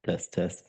Test, test.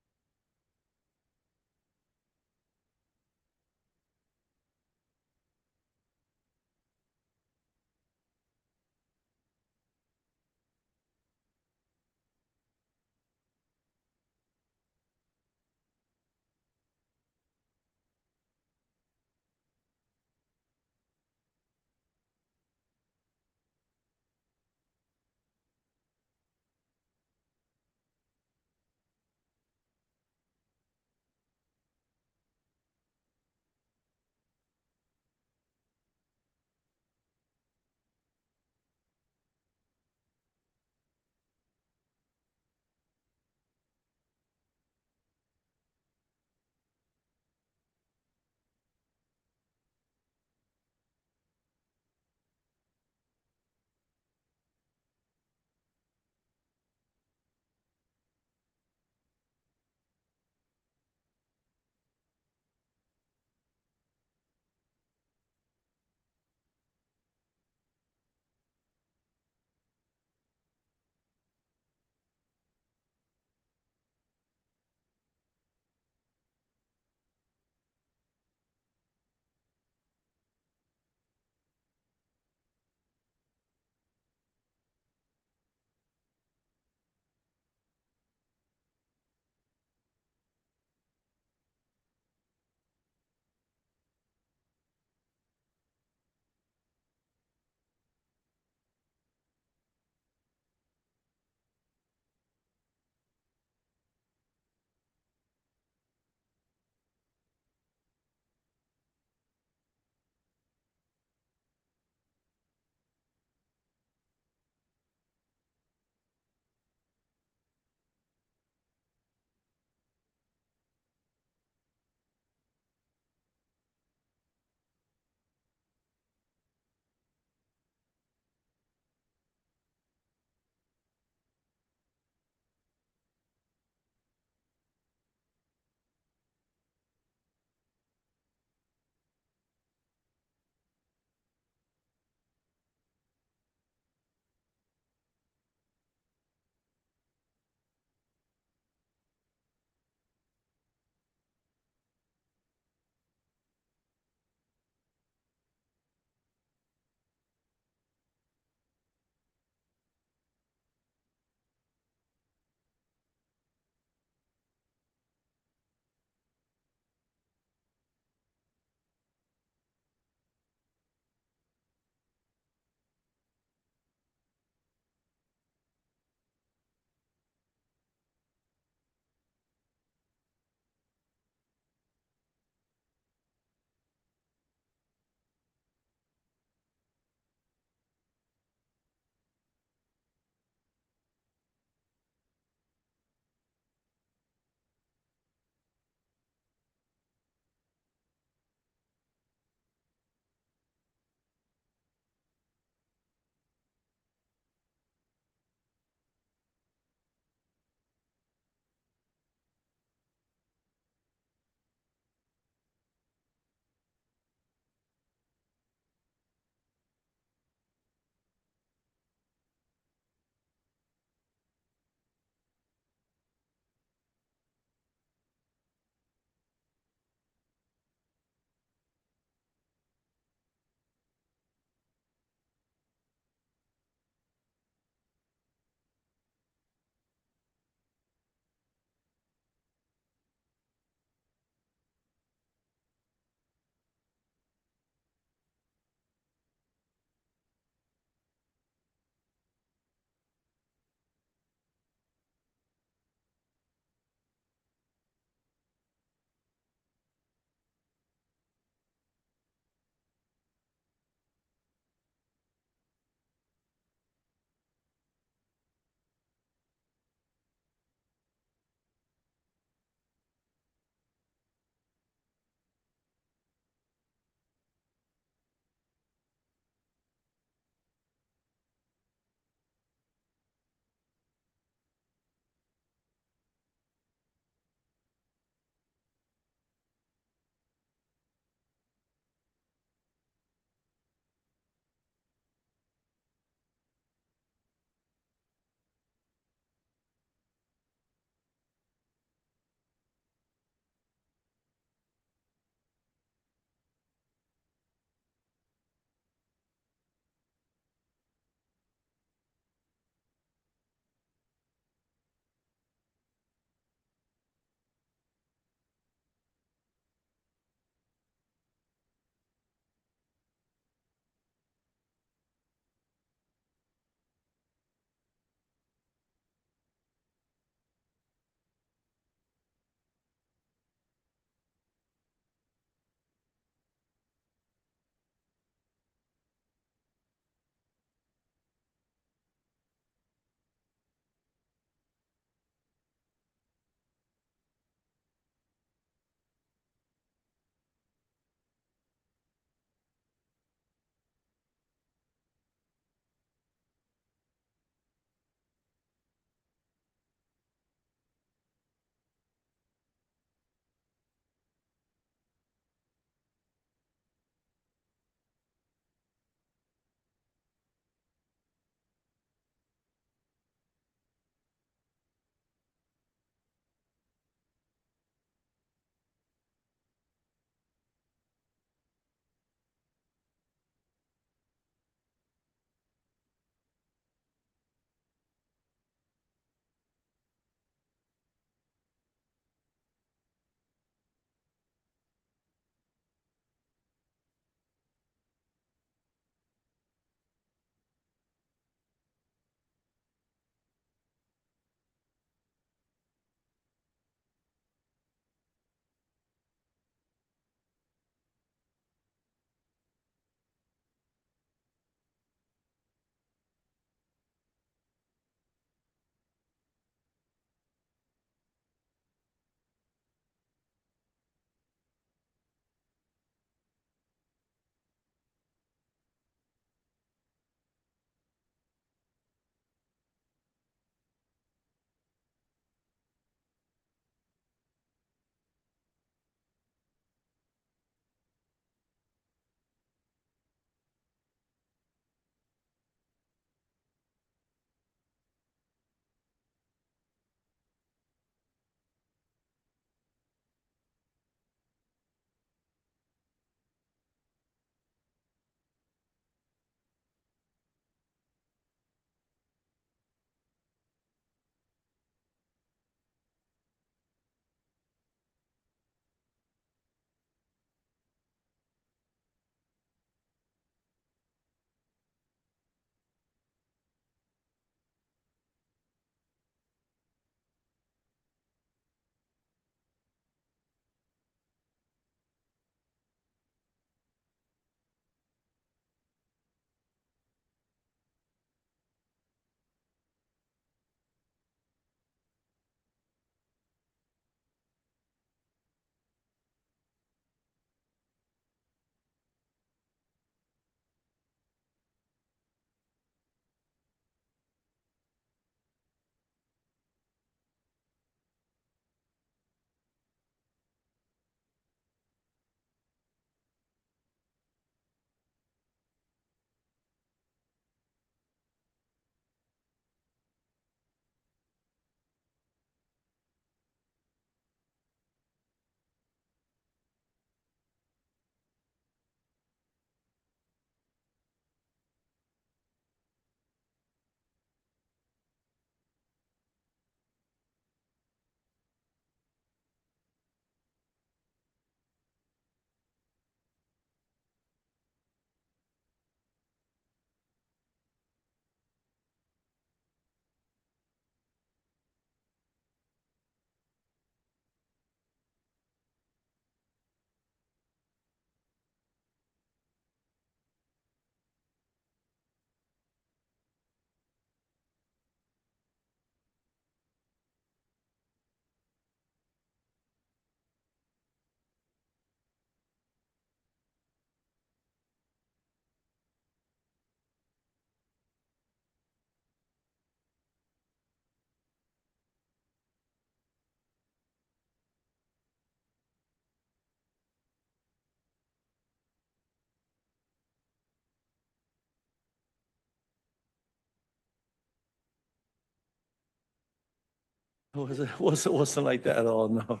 Wasn't like that at all, no.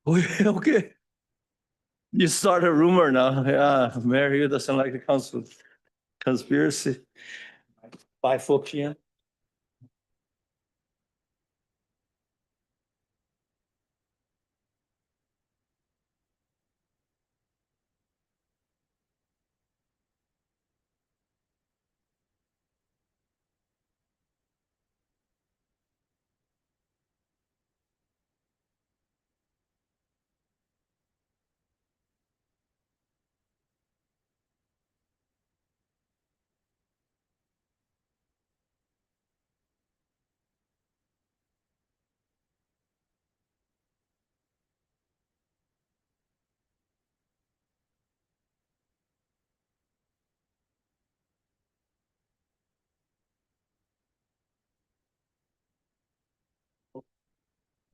Okay. You start a rumor now. Yeah, Mary doesn't like the council. Conspiracy. By 4 p.m.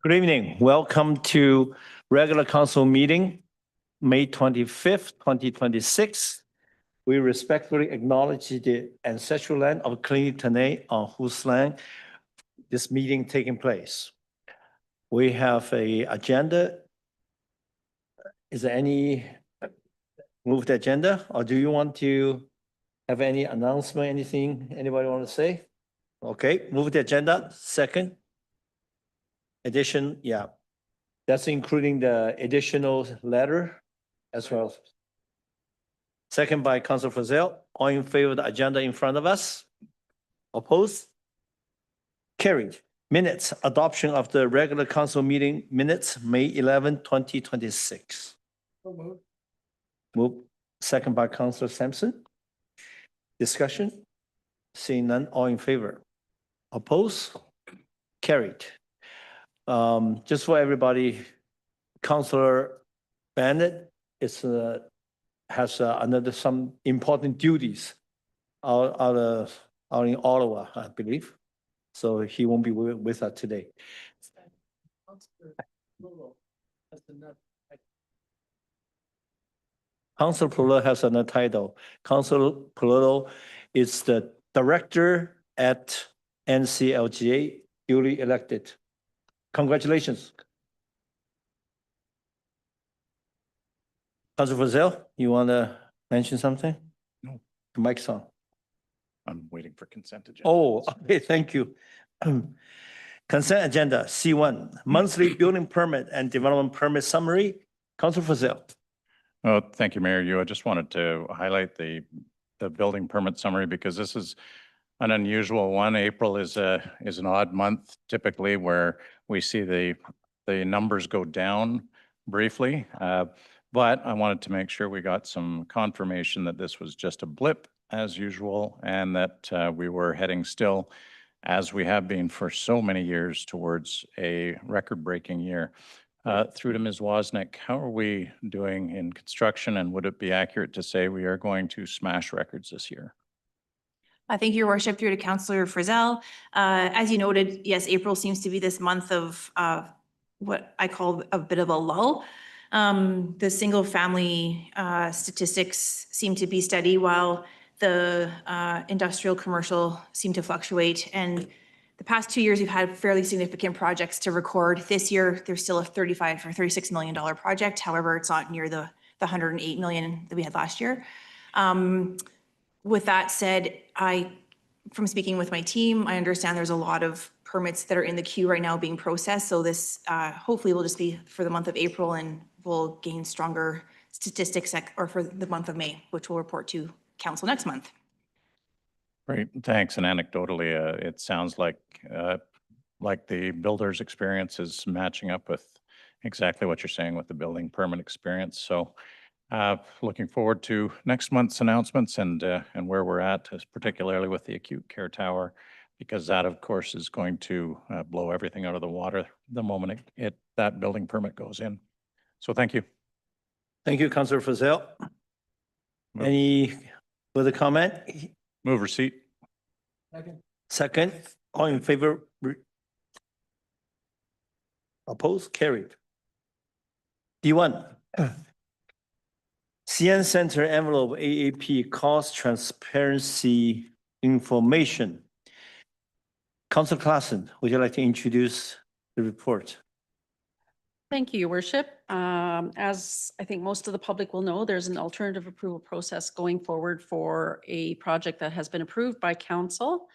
Good evening. Welcome to regular council meeting, May 25th, 2026. We respectfully acknowledge the ancestral land of Klini Tene on whose land this meeting taking place. We have a agenda. Is there any move the agenda, or do you want to have any announcement, anything anybody want to say? Okay, move the agenda. Second. Addition, yeah. That's including the additional letter as well. Second by Councilor Frazelle. All in favor of the agenda in front of us? Opposed? Carried. Minutes, adoption of the regular council meeting minutes, May 11, 2026. Move. Second by Councilor Sampson. Discussion? Seeing none, all in favor? Opposed? Carried. Just for everybody, Councilor Bennett has another some important duties out in Ottawa, I believe. So he won't be with us today. Councilor Pullo has another title. Councilor Pullo is the director at NCLGA, duly elected. Congratulations. Councilor Frazelle, you want to mention something? No. The mic's on. I'm waiting for consent agenda. Oh, okay, thank you. Consent agenda, C1, monthly building permit and development permit summary. Councilor Frazelle. Oh, thank you, Mayor. I just wanted to highlight the building permit summary because this is an unusual one. April is an odd month typically where we see the numbers go down briefly. But I wanted to make sure we got some confirmation that this was just a blip as usual and that we were heading still, as we have been for so many years, towards a record-breaking year. Through to Ms. Wozniak, how are we doing in construction, and would it be accurate to say we are going to smash records this year? Thank you, Your Worship. Through to Councillor Frazelle. As you noted, yes, April seems to be this month of what I call a bit of a lull. The single family statistics seem to be steady while the industrial commercial seem to fluctuate. And the past 2 years, we've had fairly significant projects to record. This year, there's still a $35 or $36 million project. However, it's not near the $108 million that we had last year. With that said, from speaking with my team, I understand there's a lot of permits that are in the queue right now being processed. So this hopefully will just be for the month of April, and we'll gain stronger statistics or for the month of May, which we'll report to council next month. Great, thanks. And anecdotally, it sounds like the builder's experience is matching up with exactly what you're saying with the building permit experience. So looking forward to next month's announcements and where we're at, particularly with the acute care tower, because that, of course, is going to blow everything out of the water the moment that building permit goes in. So thank you. Thank you, Councilor Frazelle. Any further comment? Move receipt. Second, all in favor? Opposed? Carried. D1. CN Center envelope AAP cost transparency information. Councillor Klassen, would you like to introduce the report? Thank you, Your Worship. As I think most of the public will know, there's an alternative approval process going forward for a project that has been approved by council.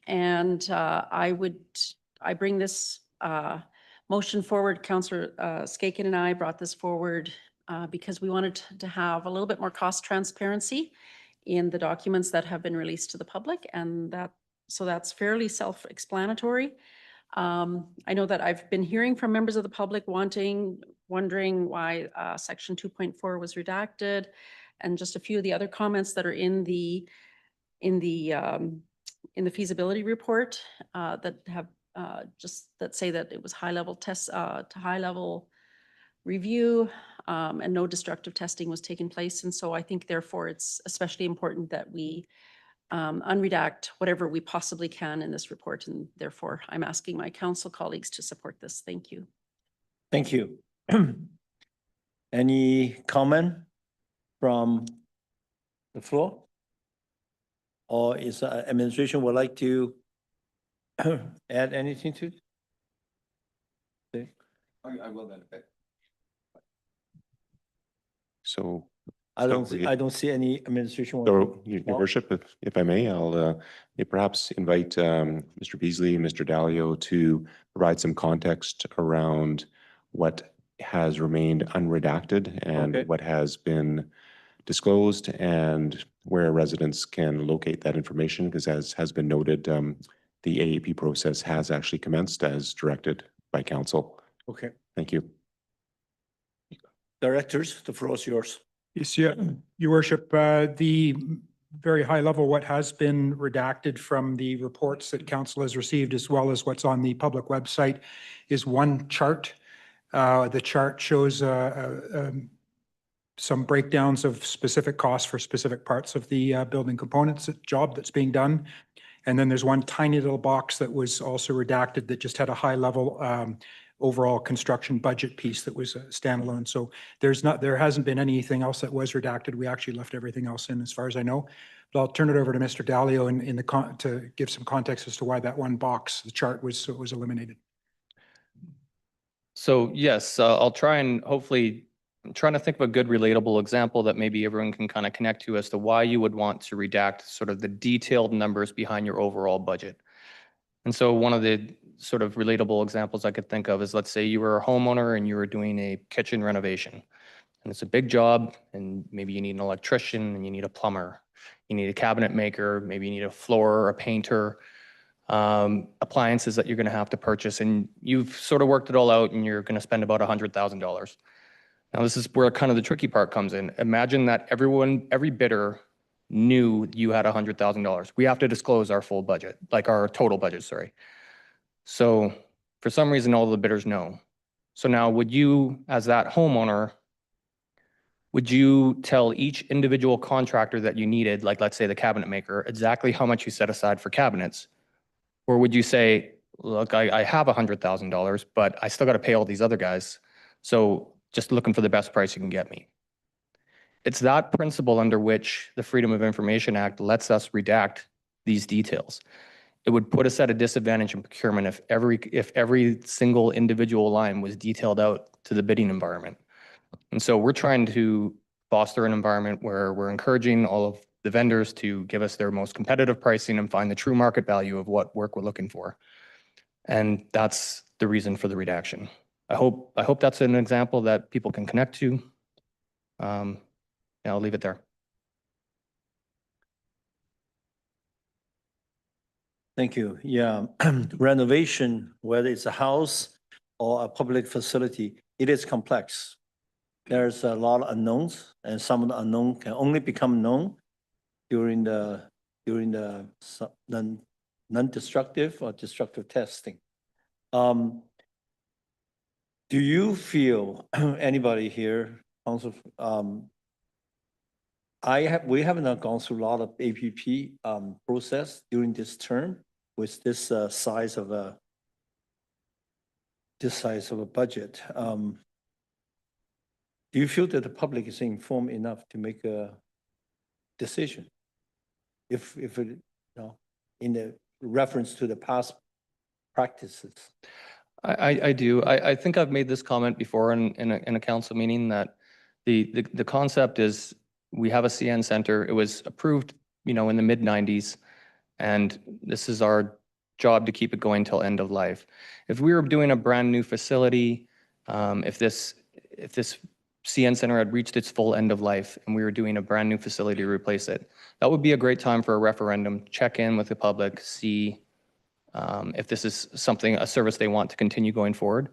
And I bring this motion forward. Councillor Skaken and I brought this forward because we wanted to have a little bit more cost transparency in the documents that have been released to the public. And that's fairly self-explanatory. I know that I've been hearing from members of the public wondering why section 2.4 was redacted, and just a few of the other comments that are in the feasibility report that have that say that it was high-level tests to high-level review and no destructive testing was taking place. And so I think therefore it's especially important that we unredact whatever we possibly can in this report. And therefore, I'm asking my council colleagues to support this. Thank you. Thank you. Any comment from the floor? Or is administration would like to add anything to it? I will then. So, I we- don't see any administration. want so, to- Your Worship, if I may, I'll perhaps invite Mr. Beasley, Mr. Dalio to provide some context around what has remained unredacted and Okay. what has been disclosed and where residents can locate that information, because as has been noted, the AAP process has actually commenced as directed by council. Okay, Thank you. directors, the floor is yours. Yes, yeah, Your Worship, the very high level, what has been redacted from the reports that council has received, as well as what's on the public website, is one chart. The chart shows some breakdowns of specific costs for specific parts of the building components job that's being done. And then there's one tiny little box that was also redacted that just had a high level overall construction budget piece that was standalone. So there hasn't been anything else that was redacted. We actually left everything else in as far as I know. But I'll turn it over to Mr. Dalio to give some context as to why that one box, the chart was eliminated. So yes, I'll try and hopefully, I'm trying to think of a good relatable example that maybe everyone can kind of connect to as to why you would want to redact sort of the detailed numbers behind your overall budget. And so one of the sort of relatable examples I could think of is, let's say you were a homeowner and you were doing a kitchen renovation. And it's a big job, and maybe you need an electrician and you need a plumber. You need a cabinet maker, maybe you need a floorer, a painter, appliances that you're going to have to purchase. And you've sort of worked it all out and you're going to spend about $100,000. Now, this is where kind of the tricky part comes in. Imagine that every bidder knew you had $100,000. We have to disclose our full budget, like our total budget, sorry. So for some reason, all the bidders know. So now would you, as that homeowner, would you tell each individual contractor that you needed, like let's say the cabinet maker, exactly how much you set aside for cabinets? Or would you say, look, I have $100,000, but I still got to pay all these other guys. So just looking for the best price you can get me. It's that principle under which the Freedom of Information Act lets us redact these details. It would put us at a disadvantage in procurement if every single individual line was detailed out to the bidding environment. And so we're trying to foster an environment where we're encouraging all of the vendors to give us their most competitive pricing and find the true market value of what work we're looking for. And that's the reason for the redaction. I hope that's an example that people can connect to. Yeah, I'll leave it there. Thank you. Yeah, renovation, whether it's a house or a public facility, it is complex. There's a lot of unknowns, and some of the unknown can only become known during the non-destructive or destructive testing. Do you feel, anybody here, Council, we have not gone through a lot of APP process during this term with this size of a budget. Do you feel that the public is informed enough to make a decision? If it, in the reference to the past practices. I do. I think I've made this comment before in a council meeting that the concept is we have a CN center. It was approved, in the mid-90s. And this is our job to keep it going till end of life. If we were doing a brand new facility, if this CN Center had reached its full end of life and we were doing a brand new facility to replace it, that would be a great time for a referendum, check in with the public, see if this is a service they want to continue going forward.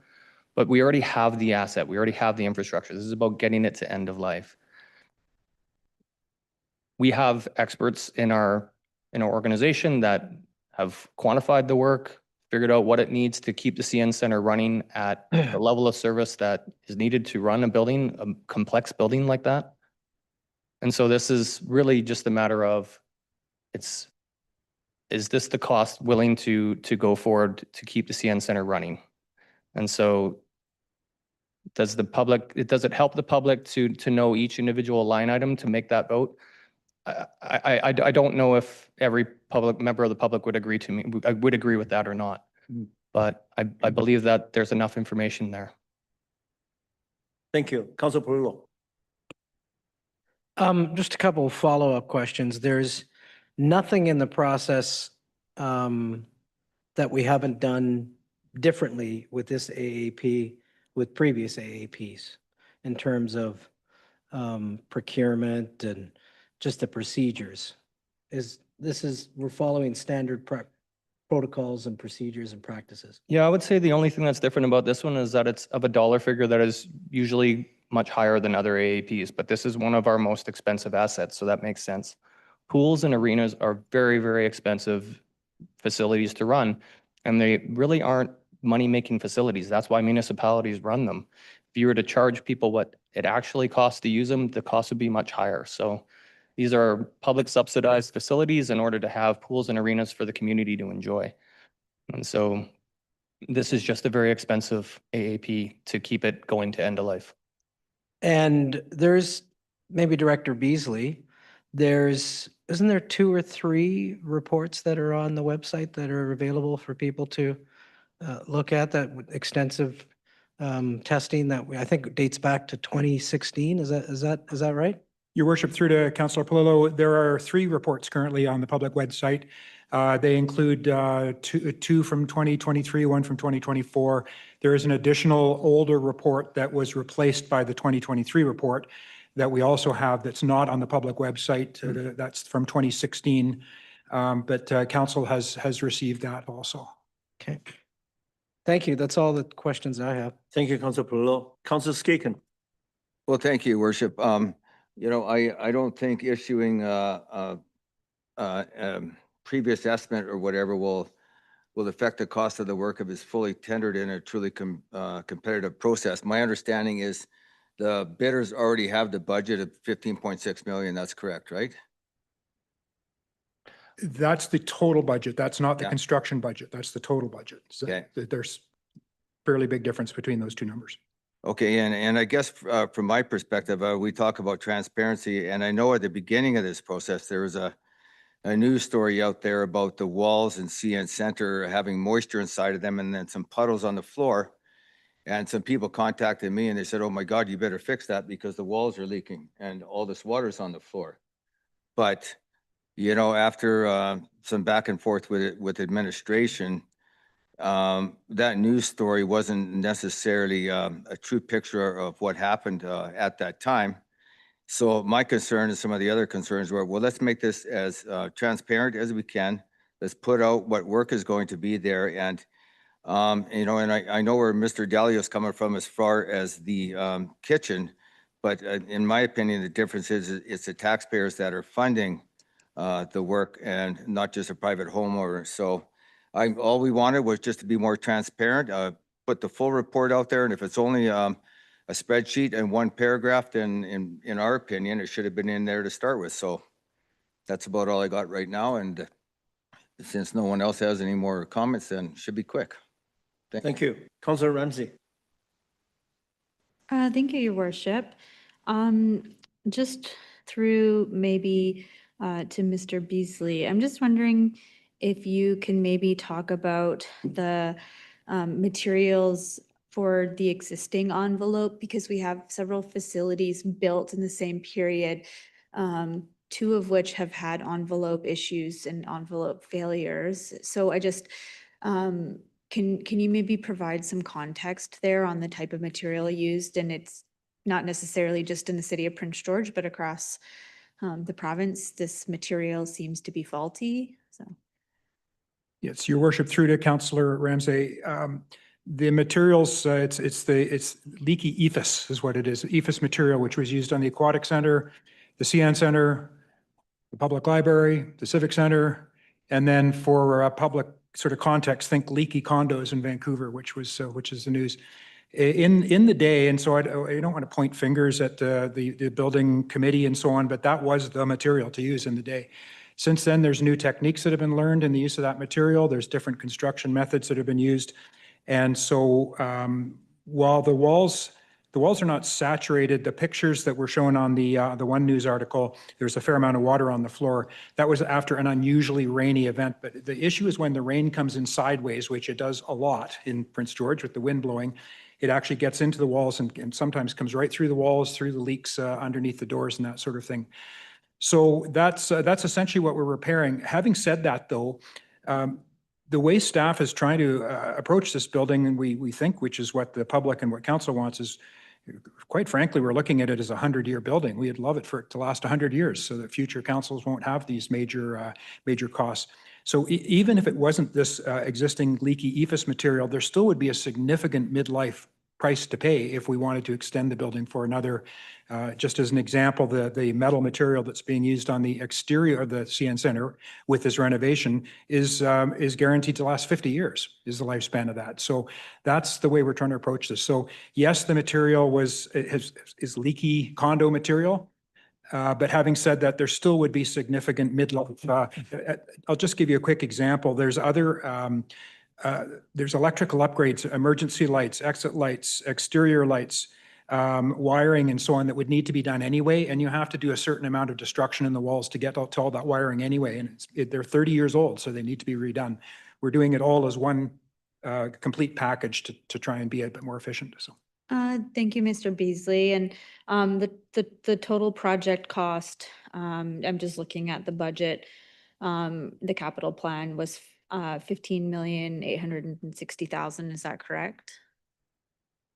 But we already have the asset, we already have the infrastructure. This is about getting it to end of life. We have experts in our organization that have quantified the work, figured out what it needs to keep the CN Center running at the level of service that is needed to run a complex building like that. And so this is really just a matter of, is this the cost willing to go forward to keep the CN Center running? And so does it help the public to know each individual line item to make that vote? I don't know if every member of the public would agree with that or not, but I believe that there's enough information there. Thank you. Councilor Perillo. Just a couple of follow-up questions. There's nothing in the process that we haven't done differently with this AAP, with previous AAPs, in terms of procurement and just the procedures. We're following standard protocols and procedures and practices. Yeah, I would say the only thing that's different about this one is that it's of a dollar figure that is usually much higher than other AAPs, but this is one of our most expensive assets, so that makes sense. Pools and arenas are very, very expensive facilities to run, and they really aren't money-making facilities. That's why municipalities run them. If you were to charge people what it actually costs to use them, the cost would be much higher. So these are public subsidized facilities in order to have pools and arenas for the community to enjoy. And so this is just a very expensive AAP to keep it going to end of life. And there's, maybe Director Beasley, isn't there 2 or 3 reports that are on the website that are available for people to look at, that extensive testing that I think dates back to 2016? Is that right? Your worship, through to Councillor Perillo, there are 3 reports currently on the public website. They include two from 2023, one from 2024. There is an additional older report that was replaced by the 2023 report that we also have that's not on the public website. That's from 2016. But council has received that also. Okay. Thank you. That's all the questions I have. Thank you, Councilor Perillo. Councilor Skaken. Well, thank you, worship. I don't think issuing previous estimate or whatever will affect the cost of the work if it's fully tendered in a truly competitive process. My understanding is the bidders already have the budget of 15.6 million. That's correct, right? That's the total budget. That's not the Yeah. construction budget. That's the total budget. So Okay. there's fairly big difference between those 2 numbers. Okay, and I guess from my perspective, we talk about transparency, and I know at the beginning of this process, there was a news story out there about the walls in CN Center having moisture inside of them and then some puddles on the floor. And some people contacted me and they said, oh my God, you better fix that because the walls are leaking and all this water's on the floor. But, after some back and forth with administration, that news story wasn't necessarily a true picture of what happened at that time. So my concern and some of the other concerns were, well, let's make this as transparent as we can. Let's put out what work is going to be there. And, and I know where Mr. Dalio is coming from as far as the kitchen, but in my opinion, the difference is it's the taxpayers that are funding the work and not just a private homeowner. So all we wanted was just to be more transparent, put the full report out there. And if it's only a spreadsheet and 1 paragraph, then in our opinion, it should have been in there to start with. So that's about all I got right now. And since no one else has any more comments, then it should be quick. Thank you. Councilor Ramsey. Thank you, Your Worship. Just through maybe to Mr. Beasley, I'm just wondering if you can maybe talk about the materials for the existing envelope, because we have several facilities built in the same period, two of which have had envelope issues and envelope failures. So I just, can you maybe provide some context there on the type of material used? And it's not necessarily just in the city of Prince George, but across the province, this material seems to be faulty, so. Yes, Your Worship, through to Councillor Ramsay. The materials, it's leaky EFIS is what it is. EFIS material, which was used on the Aquatic Center, the CN Center, the Public Library, the Civic Center, and then for public sort of context, think leaky condos in Vancouver, which is the news. In the day, and so I don't want to point fingers at the building committee and so on, but that was the material to use in the day. Since then, there's new techniques that have been learned in the use of that material. There's different construction methods that have been used. And so while the walls are not saturated, the pictures that were shown on the One News article, there's a fair amount of water on the floor. That was after an unusually rainy event. But the issue is when the rain comes in sideways, which it does a lot in Prince George with the wind blowing, it actually gets into the walls and sometimes comes right through the walls, through the leaks underneath the doors and that sort of thing. So that's essentially what we're repairing. Having said that, though, the way staff is trying to approach this building, and we think, which is what the public and what council wants, is quite frankly, we're looking at it as a 100-year building. We'd love it for it to last 100 years so that future councils won't have these major costs. So even if it wasn't this existing leaky EFIS material, there still would be a significant midlife price to pay if we wanted to extend the building for another. Just as an example, the metal material that's being used on the exterior of the CN Center with this renovation is guaranteed to last 50 years, is the lifespan of that. So that's the way we're trying to approach this. So yes, the material is leaky condo material. But having said that, there still would be significant midlife. I'll just give you a quick example. There's other, there's electrical upgrades, emergency lights, exit lights, exterior lights, wiring and so on that would need to be done anyway. And you have to do a certain amount of destruction in the walls to get to all that wiring anyway. And they're 30 years old, so they need to be redone. We're doing it all as one complete package to try and be a bit more efficient. So. Thank you, Mr. Beasley. And the total project cost, I'm just looking at the budget. The capital plan was 15,860,000. Is that correct?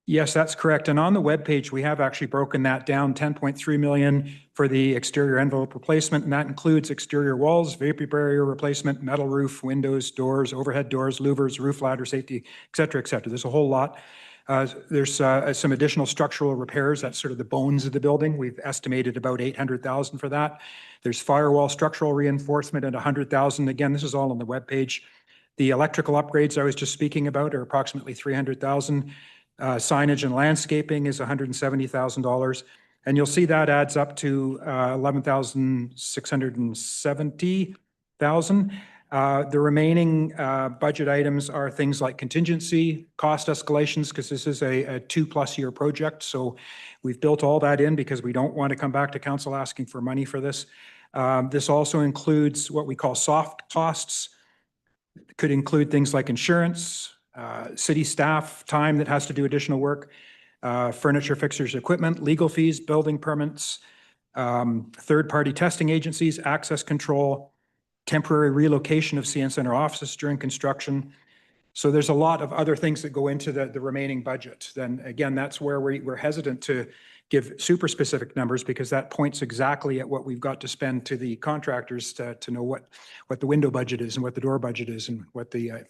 Yes, that's correct. And on the webpage, we have actually broken that down, 10.3 million for the exterior envelope replacement, and that includes exterior walls, vapor barrier replacement, metal roof, windows, doors, overhead doors, louvers, roof ladder safety, et cetera, et cetera. There's a whole lot. There's some additional structural repairs. That's sort of the bones of the building. We've estimated about 800,000 for that. There's firewall structural reinforcement at 100,000. Again, this is all on the webpage. The electrical upgrades I was just speaking about are approximately 300,000. Signage and landscaping is $170,000. And you'll see that adds up to 11,670,000. The remaining budget items are things like contingency, cost escalations, because this is a 2+ year project. So we've built all that in because we don't want to come back to council asking for money for this. This also includes what we call soft costs. It could include things like insurance, city staff time that has to do additional work, furniture, fixtures, equipment, legal fees, building permits, third-party testing agencies, access control, temporary relocation of CN Center offices during construction. So there's a lot of other things that go into the remaining budget. Then again, that's where we're hesitant to give super specific numbers because that points exactly at what we've got to spend to the contractors to know what the window budget is and what the door budget is and what the...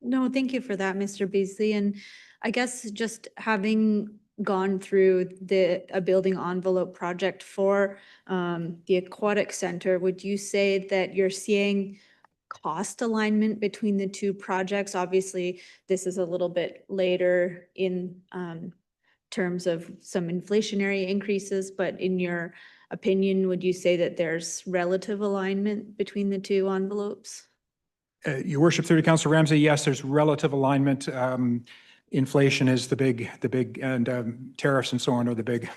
No, thank you for that, Mr. Beasley. And I guess just having gone through a building envelope project for the Aquatic Center, would you say that you're seeing cost alignment between the two projects? Obviously, this is a little bit later in terms of some inflationary increases, but in your opinion, would you say that there's relative alignment between the two envelopes? Your Worship, through to Councillor Ramsay, yes, there's relative alignment. Inflation is the big, and tariffs and so on are the big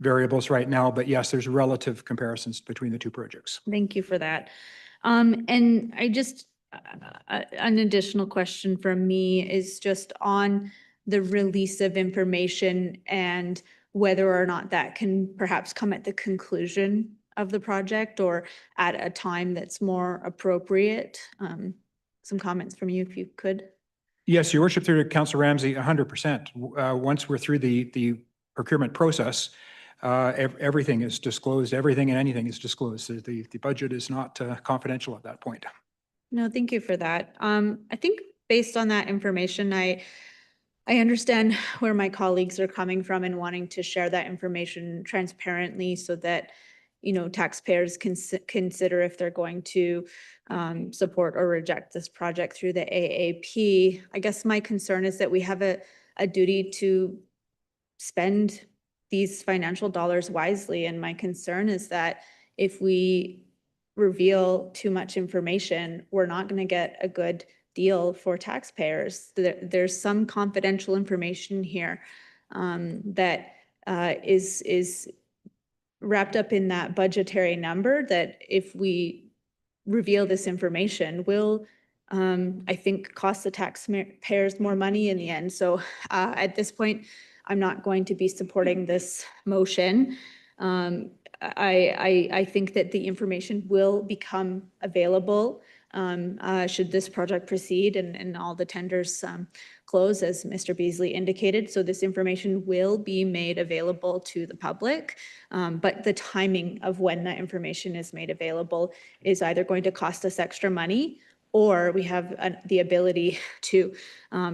variables right now. But yes, there's relative comparisons between the two projects. Thank you for that. And I just, an additional question from me is just on the release of information and whether or not that can perhaps come at the conclusion of the project or at a time that's more appropriate. Some comments from you, if you could. Yes, Your Worship, through to Councillor Ramsey, 100%. Once we're through the procurement process, everything is disclosed, everything and anything is disclosed. The budget is not confidential at that point. No, thank you for that. I think based on that information, I understand where my colleagues are coming from and wanting to share that information transparently so that, you know, taxpayers can consider if they're going to support or reject this project through the AAP. I guess my concern is that we have a duty to spend these financial dollars wisely. And my concern is that if we reveal too much information, we're not going to get a good deal for taxpayers. There's some confidential information here that is wrapped up in that budgetary number that if we reveal this information will, I think, cost the taxpayers more money in the end. So at this point, I'm not going to be supporting this motion. I think that the information will become available should this project proceed and all the tenders close, as Mr. Beasley indicated. So this information will be made available to the public, but the timing of when that information is made available is either going to cost us extra money or we have the ability to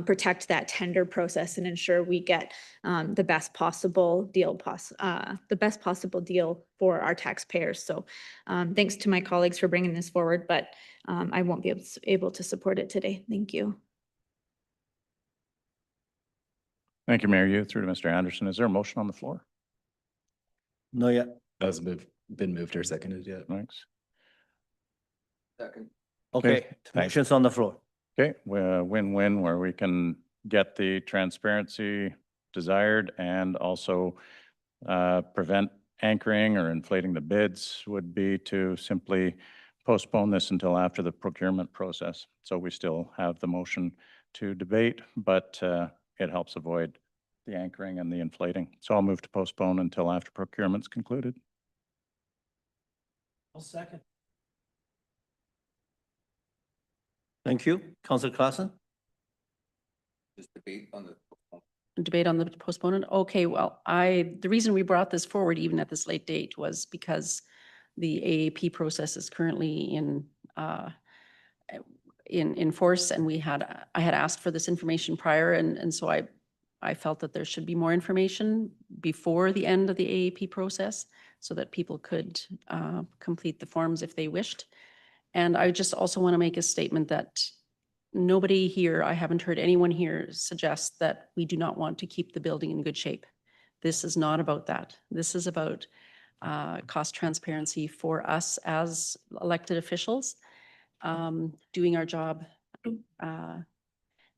protect that tender process and ensure we get the best possible deal for our taxpayers. So thanks to my colleagues for bringing this forward, but I won't be able to support it today. Thank you. Thank you, Mayor Yu. Through to Mr. Anderson. Is there a motion on the floor? No, yet. Hasn't been moved or seconded yet. Thanks. Second. Okay, thanks. motion's on the floor. Okay, win-win where we can get the transparency desired and also prevent anchoring or inflating the bids would be to simply postpone this until after the procurement process. So we still have the motion to debate, but it helps avoid the anchoring and the inflating. So I'll move to postpone until after procurement's concluded. I'll second. Thank you. Councillor Claassen? Just debate on the. Debate on the postponement? Okay, well, the reason we brought this forward even at this late date was because the AAP process is currently in force, and I had asked for this information prior, and so I felt that there should be more information before the end of the AAP process so that people could complete the forms if they wished. And I just also want to make a statement that nobody here, I haven't heard anyone here suggest that we do not want to keep the building in good shape. This is not about that. This is about cost transparency for us as elected officials, doing our job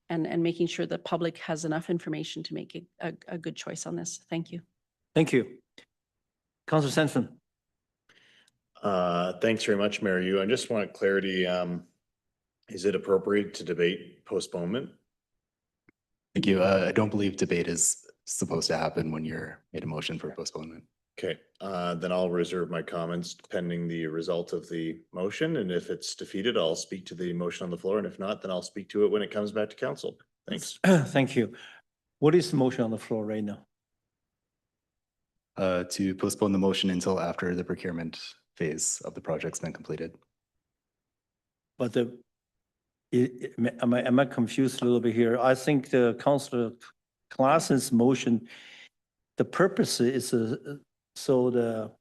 and making sure the public has enough information to make a good choice on this. Thank you. Thank you. Councillor Sanson? Thanks very much, Mayor Yu. I just want clarity. Is it appropriate to debate postponement? Thank you. I don't believe debate is supposed to happen when you're made a motion for postponement. Okay, then I'll reserve my comments pending the result of the motion. And if it's defeated, I'll speak to the motion on the floor. And if not, then I'll speak to it when it comes back to council. Thanks. Thank you. What is the motion on the floor right now? To postpone the motion until after the procurement phase of the project's been completed. But am I confused a little bit here? I think the Councillor Claassen's motion, the purpose is so the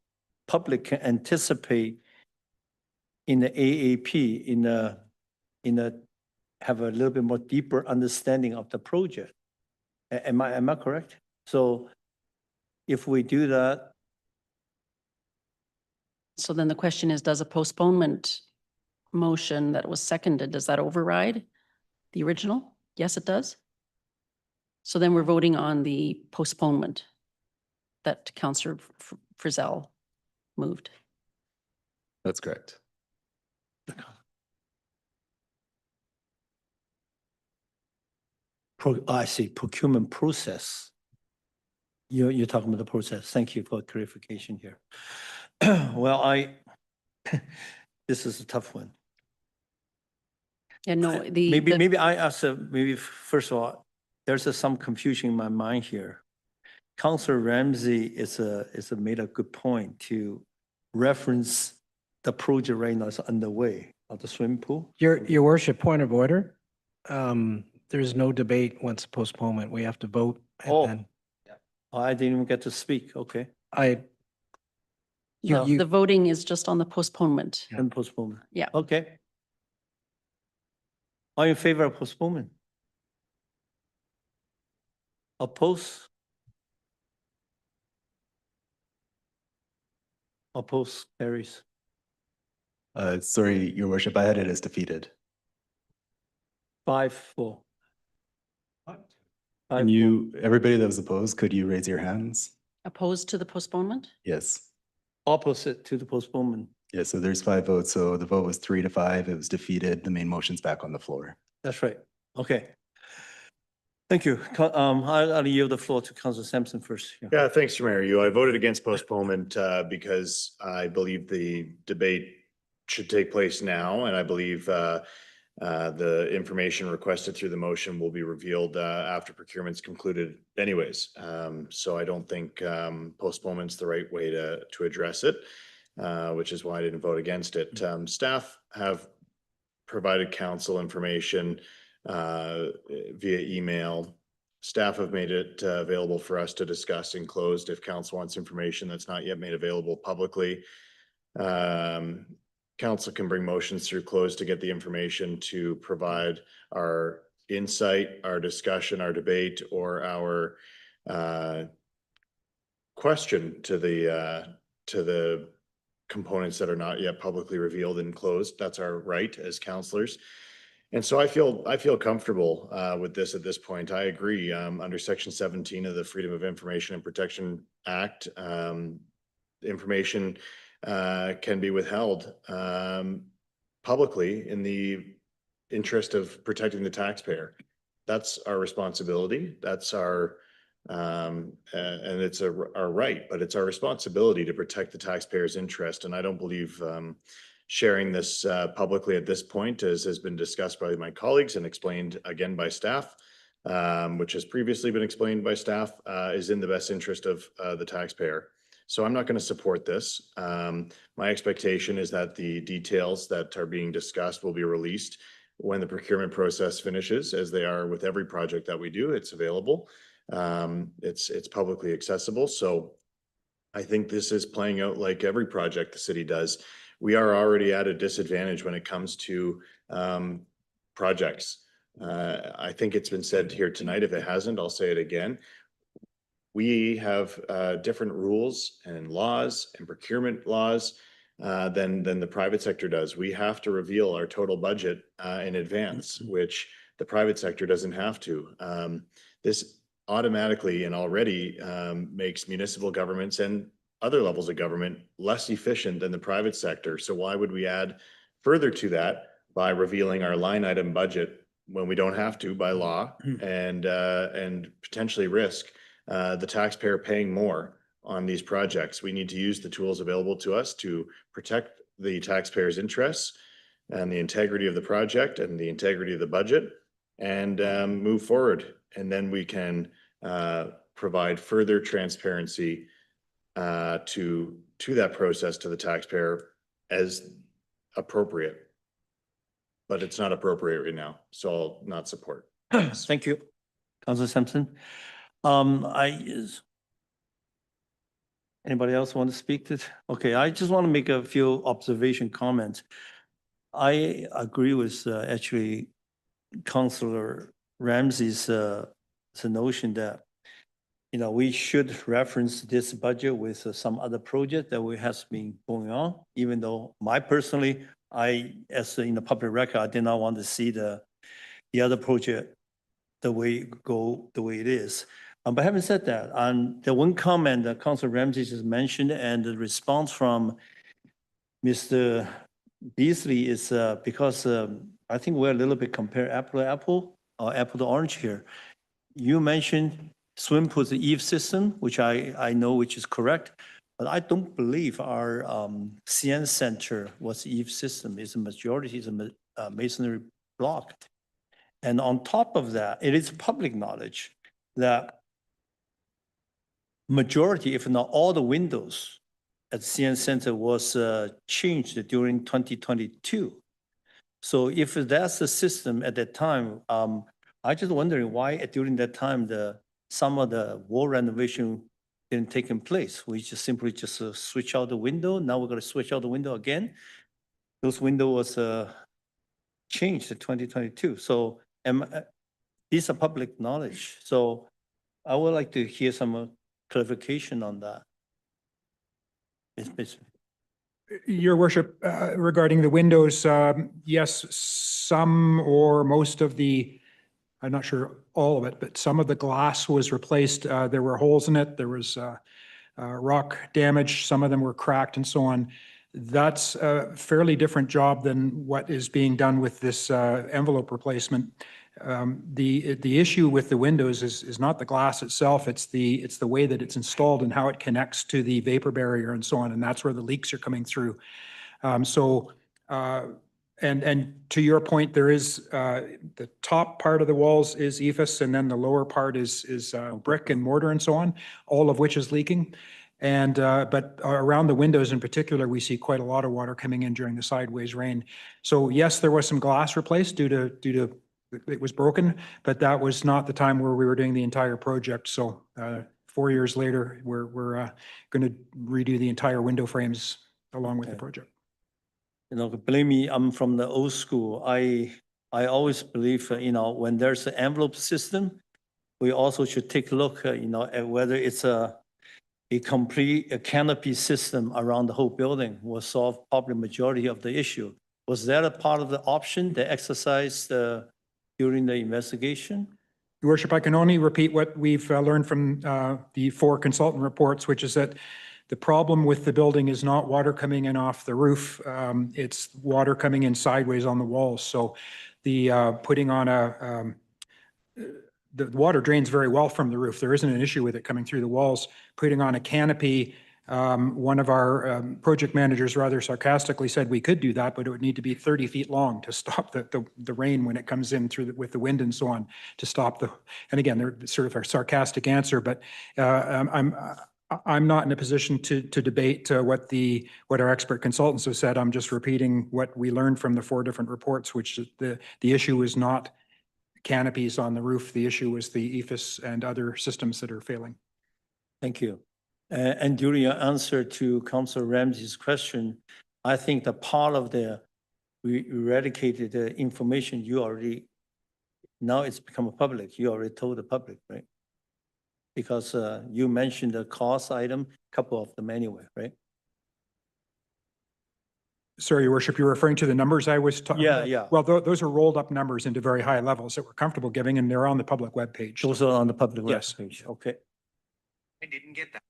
public can anticipate in the AAP, have a little bit more deeper understanding of the project. Am I correct? So if we do that. So then the question is, does a postponement motion that was seconded, does that override the original? Yes, it does. So then we're voting on the postponement that Councillor Frizzell moved. That's correct. I see, procurement process. You're talking about the process. Thank you for clarification here. Well, this is a tough one. Yeah, no, Maybe I ask, maybe first of all, there's some confusion in my mind here. Councilor Ramsey is made a good point to reference the project right now is underway of the swimming pool. Your worship, point of order. There's no debate once postponement. We have to vote. Oh. And then I didn't even get to speak. Okay. you, No. you, the voting is just on the postponement. And postponement. Yeah. Okay. Are you in favor of postponement? Oppose? Oppose carries. Sorry, your worship, I had it as defeated. 5-4. Can you, everybody that was opposed, could you raise your hands? Opposed to the postponement? Yes. Opposite to the postponement. Yeah, so there's 5 votes. So the vote was 3-5. It was defeated. The main motion's back on the floor. That's right. Okay. Thank you. I'll yield the floor to Councilor Sampson first. Yeah. Yeah, thanks, Mayor. I voted against postponement because I believe the debate should take place now, and I believe the information requested through the motion will be revealed after procurement's concluded anyways. So I don't think postponement's the right way to address it, which is why I didn't vote against it. Staff have provided council information via email. Staff have made it available for us to discuss in closed if council wants information that's not yet made available publicly. Council can bring motions through closed to get the information to provide our insight, our discussion, our debate, or our question to the components that are not yet publicly revealed and closed. That's our right as councillors. And so I feel comfortable with this at this point. I agree. Under Section 17 of the Freedom of Information and Protection Act, information can be withheld publicly in the interest of protecting the taxpayer. That's our responsibility. That's our and it's our right, but it's our responsibility to protect the taxpayer's interest. And I don't believe sharing this publicly at this point, as has been discussed by my colleagues and explained again by staff, which has previously been explained by staff, is in the best interest of the taxpayer. So I'm not going to support this. My expectation is that the details that are being discussed will be released when the procurement process finishes, as they are with every project that we do. It's available. It's publicly accessible. So I think this is playing out like every project the city does. We are already at a disadvantage when it comes to projects. I think it's been said here tonight. If it hasn't, I'll say it again. We have different rules and laws and procurement laws than the private sector does. We have to reveal our total budget in advance, which the private sector doesn't have to. This automatically and already makes municipal governments and other levels of government less efficient than the private sector. So why would we add further to that by revealing our line item budget when we don't have to by law and potentially risk the taxpayer paying more on these projects? We need to use the tools available to us to protect the taxpayer's interests and the integrity of the project and the integrity of the budget and move forward. And then we can provide further transparency to that process to the taxpayer as appropriate. But it's not appropriate right now, so I'll not support. Thank you, Councilor Sampson. Anybody else want to speak to? Okay, I just want to make a few observation comments. I agree with actually Councilor Ramsey's notion that we should reference this budget with some other project that has been going on. Even though personally, as in the public record, I did not want to see the other project the way it is. But having said that, the one comment that Councilor Ramsey just mentioned and the response from Mr. Beasley is, because, I think we're a little bit compare apple to apple or apple to orange here. You mentioned swim pool, the EVE system, which I know which is correct, but I don't believe our CN Center was EVE system. It's a majority is a masonry block. And on top of that, it is public knowledge that majority, if not all the windows at CN Center was changed during 2022. So if that's the system at that time, I just wondering why during that time some of the wall renovation didn't take in place. We just simply switch out the window. Now we're going to switch out the window again. Those window was changed in 2022. So these are public knowledge. So I would like to hear some clarification on that. Your worship, regarding the windows, yes, some or most of the, I'm not sure all of it, but some of the glass was replaced. There were holes in it. There was rock damage. Some of them were cracked and so on. That's a fairly different job than what is being done with this envelope replacement. The issue with the windows is not the glass itself, it's the way that it's installed and how it connects to the vapor barrier and so on, and that's where the leaks are coming through. And to your point, there is the top part of the walls is EIFS, and then the lower part is brick and mortar and so on, all of which is leaking. And but around the windows in particular, we see quite a lot of water coming in during the sideways rain. So yes, there was some glass replaced due to it was broken, but that was not the time where we were doing the entire project. So 4 years later, we're going to redo the entire window frames along with the project. You know, believe me, I'm from the old school. I always believe, you know, when there's an envelope system, we also should take a look, you know, at whether it's a complete canopy system around the whole building will solve probably majority of the issue. Was that a part of the option, the exercise during the investigation? Your worship, I can only repeat what we've learned from the 4 consultant reports, which is that the problem with the building is not water coming in off the roof. It's water coming in sideways on the walls. So the putting on the water drains very well from the roof. There isn't an issue with it coming through the walls. Putting on a canopy, one of our project managers rather sarcastically said we could do that, but it would need to be 30 feet long to stop the rain when it comes in through with the wind and so on to stop and again, they're sort of a sarcastic answer, but I'm not in a position to debate what our expert consultants have said. I'm just repeating what we learned from the 4 different reports, which the issue is not canopies on the roof. The issue is the EIFS and other systems that are failing. Thank you. And during your answer to Councilor Ramsey's question, I think the part of the eradicated information you already, now it's become public. You already told the public, right? Because you mentioned the cost item, a couple of them anyway, right? Sorry, Your Worship, you're referring to the numbers I was talking about? Yeah. Well, those are rolled up numbers into very high levels that we're comfortable giving, and they're on the public webpage. Those are on the public Yes. webpage. Okay. I didn't get that.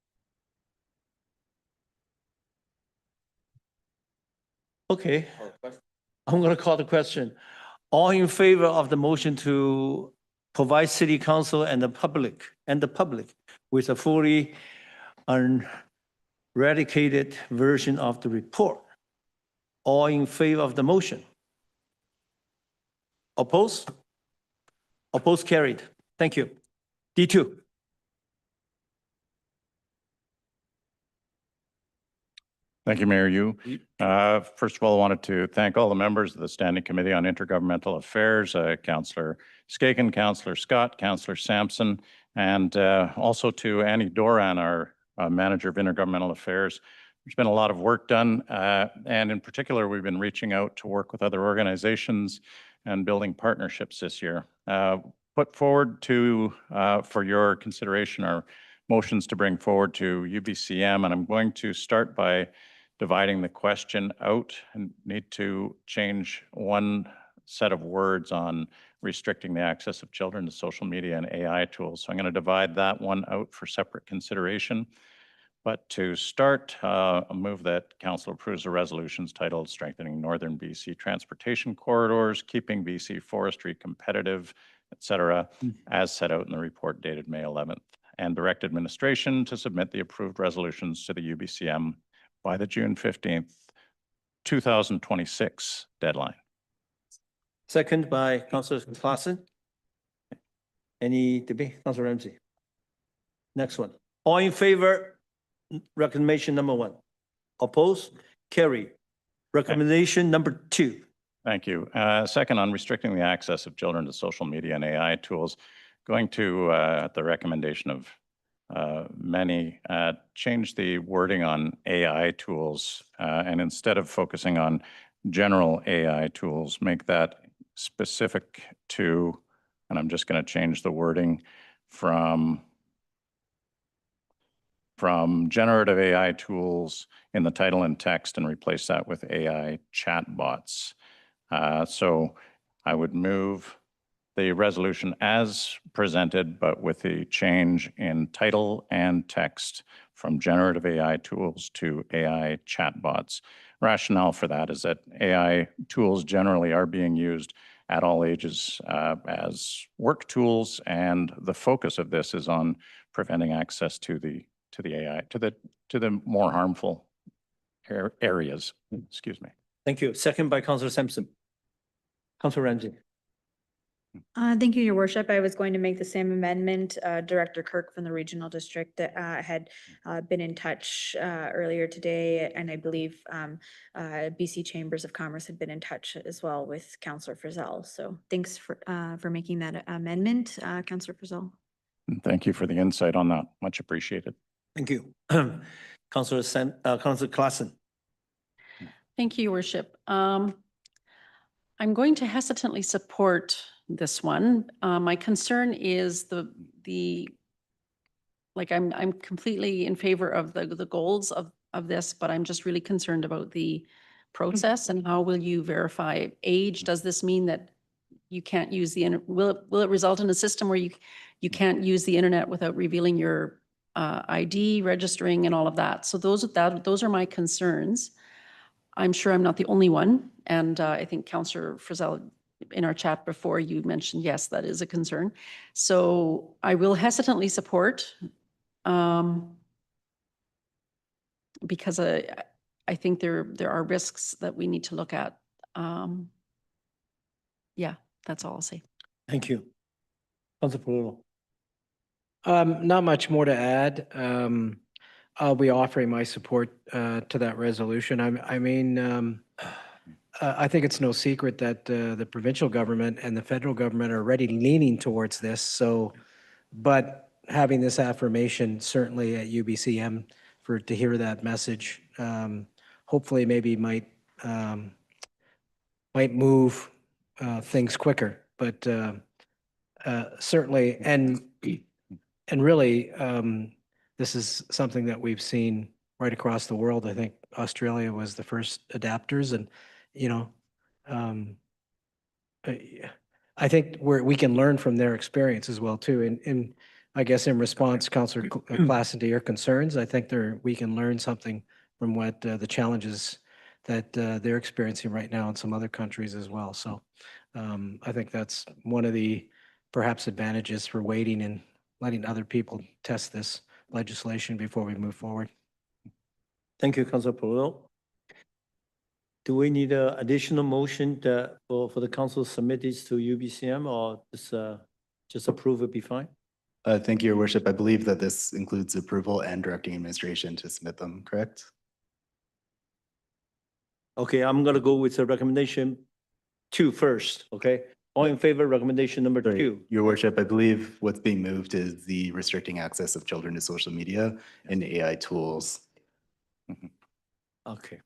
Okay. I'm going to call the question. All in favor of the motion to provide City Council and the public with a fully eradicated version of the report? All in favor of the motion? Oppose? Oppose carried. Thank you. D2. Thank you, Mayor Yu. First of all, I wanted to thank all the members of the Standing Committee on Intergovernmental Affairs, Councillor Skaken, Councillor Scott, Councillor Sampson, and also to Annie Doran, our Manager of Intergovernmental Affairs. There's been a lot of work done, and in particular, we've been reaching out to work with other organizations and building partnerships this year. Put forward for your consideration are motions to bring forward to UBCM, and I'm going to start by dividing the question out and need to change one set of words on restricting the access of children to social media and AI tools. So I'm going to divide that one out for separate consideration. But to start, a move that council approves the resolutions titled Strengthening Northern BC Transportation Corridors, Keeping BC Forestry Competitive, et cetera, as set out in the report dated May 11th, and direct administration to submit the approved resolutions to the UBCM by the June 15th, 2026 deadline. Second by Councillor Claassen. Any debate? Councillor Ramsey. Next one. All in favor, recommendation number 1. Opposed? Carry. Recommendation number 2. Thank you. Second, on restricting the access of children to social media and AI tools, going to, at the recommendation of many, change the wording on AI tools, and instead of focusing on general AI tools, make that specific to, and I'm just going to change the wording from generative AI tools in the title and text and replace that with AI chatbots. So I would move the resolution as presented, but with the change in title and text from generative AI tools to AI chatbots. Rationale for that is that AI tools generally are being used at all ages as work tools, and the focus of this is on preventing access to the AI, to the more harmful areas. Excuse me. Thank you. Second by Councillor Sampson. Councillor Ramsey. Thank you, Your Worship. I was going to make the same amendment. Director Kirk from the Regional District had been in touch earlier today, and I believe BC Chambers of Commerce had been in touch as well with Councillor Frizzell. So thanks for making that amendment, Councillor Frizzell. Thank you for the insight on that. Much appreciated. Thank you. Councillor Claassen. Thank you, Your Worship. I'm going to hesitantly support this one. My concern is I'm completely in favor of the goals of this, but I'm just really concerned about the process and how will you verify age? Does this mean that you can't use will it result in a system where you can't use the internet without revealing your ID, registering and all of that? So those are my concerns. I'm sure I'm not the only one. And I think Councillor Frizzell, in our chat before, you mentioned, yes, that is a concern. So I will hesitantly support because I think there are risks that we need to look at. Yeah, that's all I'll say. Thank you. Councillor Polillo. Not much more to add. I'll be offering my support to that resolution. I think it's no secret that the provincial government and the federal government are already leaning towards this. So, but having this affirmation certainly at UBCM to hear that message, hopefully maybe might move things quicker. But certainly, and really, this is something that we've seen right across the world. I think Australia was the first adapters, and I think we can learn from their experience as well too. And I guess in response, Councillor Claassen, to your concerns, I think we can learn something from what the challenges that they're experiencing right now in some other countries as well. So I think that's one of the perhaps advantages for waiting and letting other people test this legislation before we move forward. Thank you, Councillor Polillo. Do we need an additional motion for the council to submit this to UBCM, or just approve it be fine? Thank you, Your Worship. I believe that this includes approval and directing administration to submit them, correct? Okay, I'm going to go with the recommendation 2 first, okay? All in favor, recommendation number 2. Your Worship, I believe what's being moved is the restricting access of children to social media and AI tools. Okay.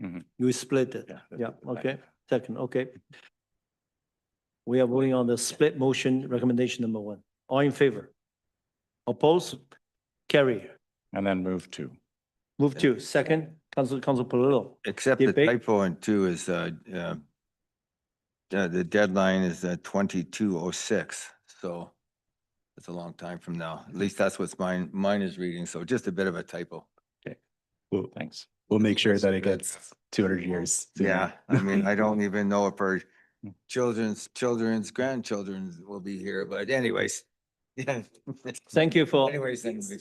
Mm-hmm. You split it. Yeah, okay. Second, okay. We are voting on the split motion, recommendation number 1. All in favor? Oppose? Carry. And then move 2. Move 2. Second, Councillor Polillo. Except the Debate? typo in 2 is the deadline is 2206. So That's a long time from now. At least that's what's mine is reading. So just a bit of a typo. We'll, Thanks. we'll make sure that it gets 200 years. sooner. Yeah, I mean, I don't even know if our children's grandchildren will be here, but anyways. Yeah. Thank you for, Anyways. Thank you.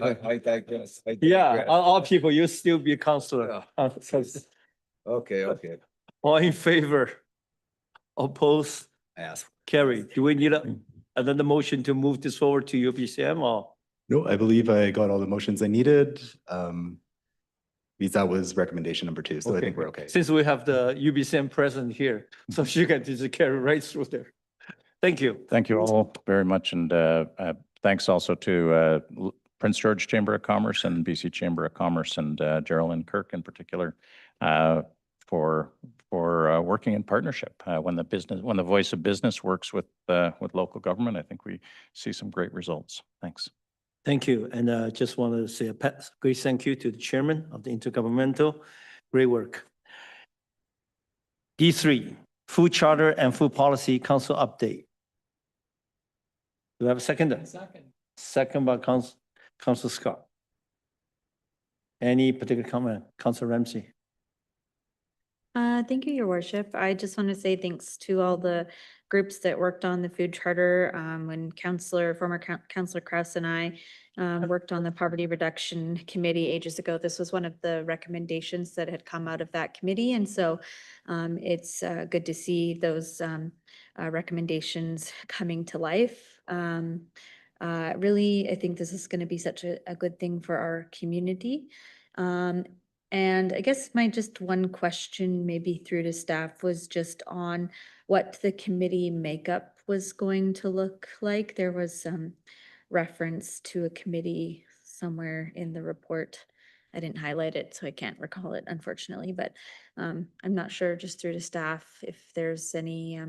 I digress. I yeah, digress. all people, you still be counselor. Okay. All in favor? Oppose? Ask. Carry. Do we need another motion to move this forward to UBCM or? No, I believe I got all the motions I needed. Because that was recommendation number 2, so I think we're okay. Since we have the UBCM present here, so she can just carry right through there. Thank you. Thank you all very much. And thanks also to Prince George Chamber of Commerce and BC Chamber of Commerce and Geraldine Kirk in particular for working in partnership. When the voice of business works with local government, I think we see some great results. Thanks. Thank you. And just want to say a great thank you to the chairman of the Intergovernmental. Great work. D3, Food Charter and Food Policy Council update. Do we have a second? Second by Council Scott. Any particular comment? Council Ramsey. Thank you, Your Worship. I just want to say thanks to all the groups that worked on the food charter. When former Councillor Krause and I worked on the Poverty Reduction Committee ages ago, this was one of the recommendations that had come out of that committee. And so it's good to see those recommendations coming to life. Really, I think this is going to be such a good thing for our community. And I guess my just one question maybe through to staff was just on what the committee makeup was going to look like. There was some reference to a committee somewhere in the report. I didn't highlight it, so I can't recall it, unfortunately, but I'm not sure just through to staff if there's any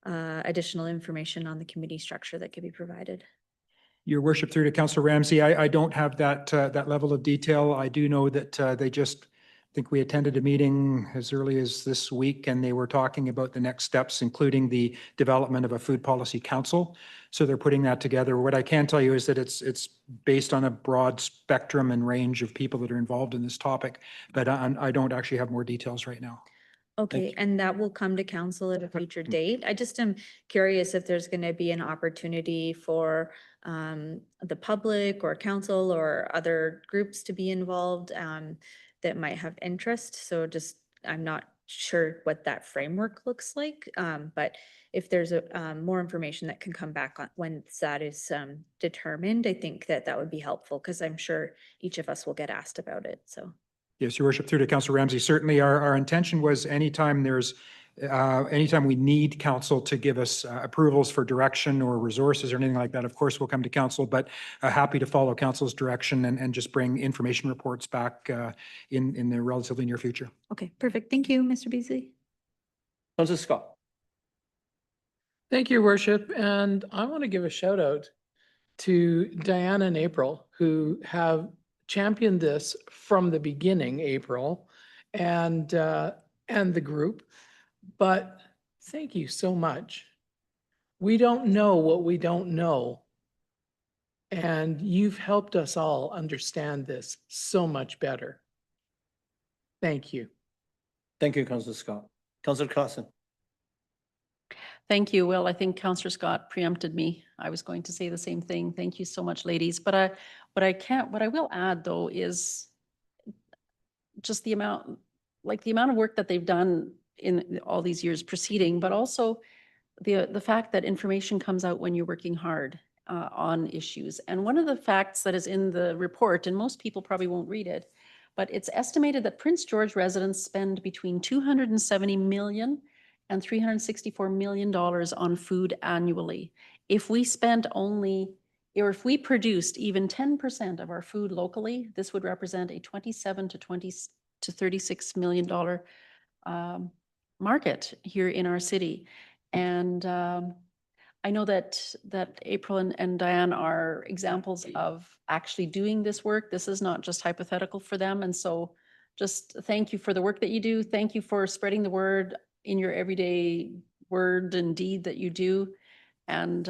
additional information on the committee structure that could be provided. Your worship, through to Councillor Ramsey, I don't have that level of detail. I do know that they just, I think we attended a meeting as early as this week, and they were talking about the next steps, including the development of a food policy council. So they're putting that together. What I can tell you is that it's based on a broad spectrum and range of people that are involved in this topic, but I don't actually have more details right now. Okay, and that will come to council at a future date. I just am curious if there's going to be an opportunity for the public or council or other groups to be involved that might have interest. So just, I'm not sure what that framework looks like, but if there's more information that can come back on when that is determined, I think that would be helpful because I'm sure each of us will get asked about it, so. Yes, Your Worship, through to Councillor Ramsey. Certainly our intention was anytime we need council to give us approvals for direction or resources or anything like that, of course, we'll come to council, but happy to follow council's direction and just bring information reports back in the relatively near future. Okay, perfect. Thank you, Mr. Beasley. Councilor Scott. Thank you, Your Worship. And I want to give a shout out to Diana and April, who have championed this from the beginning, April, and the group. But thank you so much. We don't know what we don't know. And you've helped us all understand this so much better. Thank you. Thank you, Councilor Scott. Councilor Carson. Thank you. Well, I think Councillor Scott preempted me. I was going to say the same thing. Thank you so much, ladies. But what I will add though is just the amount of work that they've done in all these years preceding, but also the fact that information comes out when you're working hard on issues. And one of the facts that is in the report, and most people probably won't read it, but it's estimated that Prince George residents spend between $270 million and $364 million on food annually. If we spent only, or if we produced even 10% of our food locally, this would represent a $27 to $36 million market here in our city. And I know that April and Diane are examples of actually doing this work. This is not just hypothetical for them. And so just thank you for the work that you do. Thank you for spreading the word in your everyday word and deed that you do. And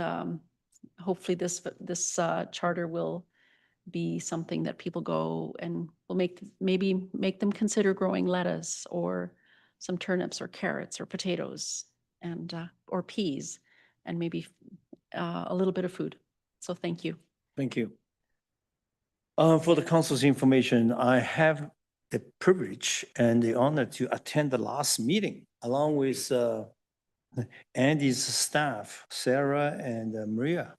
hopefully this charter will be something that people go and will maybe make them consider growing lettuce or some turnips or carrots or potatoes and or peas and maybe a little bit of food. So thank you. Thank you. For the council's information, I have the privilege and the honor to attend the last meeting along with Andy's staff, Sarah and Maria,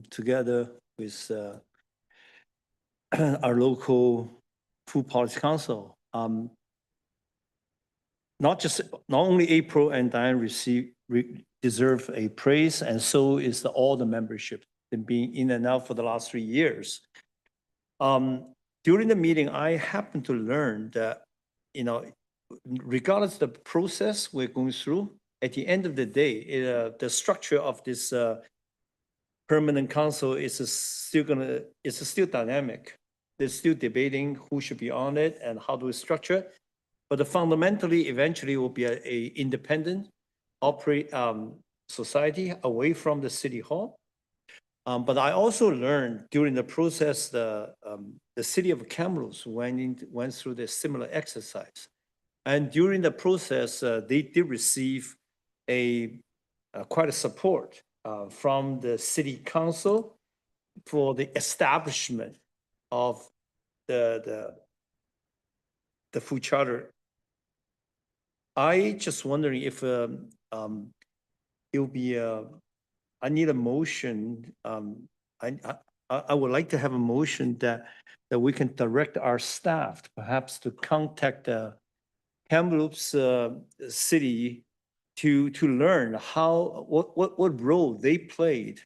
together with our local food policy council. Not only April and Diane deserve a praise, and so is all the membership and being in and out for the last 3 years. During the meeting, I happened to learn that, regardless of the process we're going through, at the end of the day, the structure of this permanent council is still dynamic. They're still debating who should be on it and how do we structure it. But fundamentally, eventually, will be an independent society away from the city hall. But I also learned during the process, the city of Kamloops went through the similar exercise. And during the process, they did receive quite a support from the city council for the establishment of the food charter. I just wondering if it will be I need a motion. I would like to have a motion that we can direct our staff perhaps to contact the Kamloops city to learn what role they played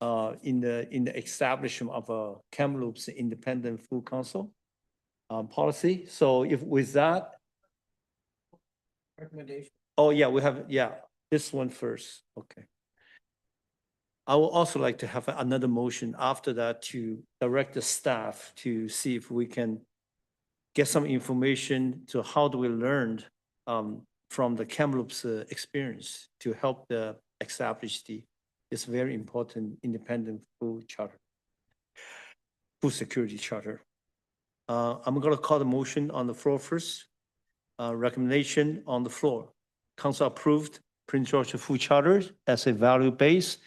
in the establishment of a Kamloops Independent Food Council policy. So if with that recommendation. Oh yeah, we have this one first. Okay. I would also like to have another motion after that to direct the staff to see if we can get some information to how do we learn from the Kamloops experience to help establish this very important independent food security charter. I'm going to call the motion on the floor first. Recommendation on the floor. Council approved Prince George Food Charter as a value-based,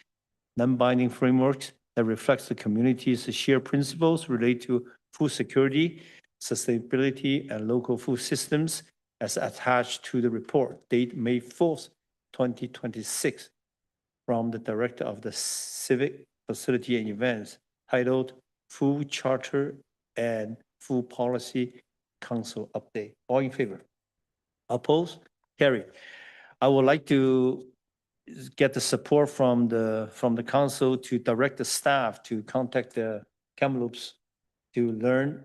non-binding framework that reflects the community's shared principles related to food security, sustainability, and local food systems as attached to the report, date May 4th, 2026, from the Director of the Civic Facility and Events, titled Food Charter and Food Policy Council Update. All in favor? Opposed? Carried. I would like to get the support from the council to direct the staff to contact the Kamloops to learn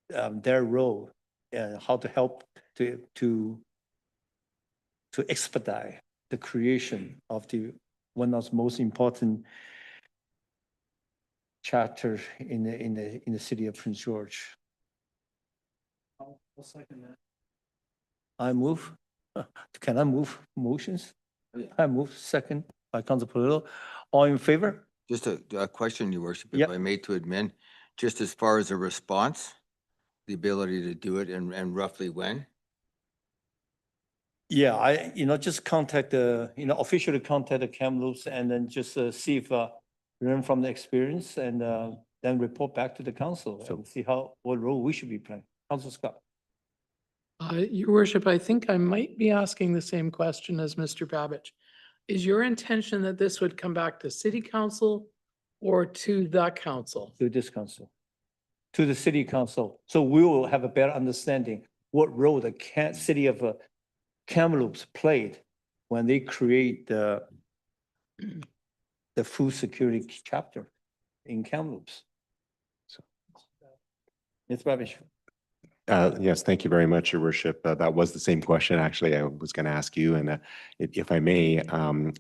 their role and how to help to expedite the creation of one of the most important charter in the city of Prince George. I'll second that. I move. Can I move motions? I move second by Councilor Polillo. All in favor? Just a question, Your Worship, if Yep. I may, to admin, just as far as a response, the ability to do it and roughly when? Yeah, I just contact officially contact the Kamloops and then just see if learn from the experience and then report back to the council and see what role we should be playing. Councilor Scott. Your worship, I think I might be asking the same question as Mr. Babich. Is your intention that this would come back to city council or to the council? To this council, to the city council. So we will have a better understanding what role the city of Kamloops played when they create the food security chapter in Kamloops. So, Ms. Babish. Yes, thank you very much, Your Worship. That was the same question, actually, I was going to ask you. And if I may,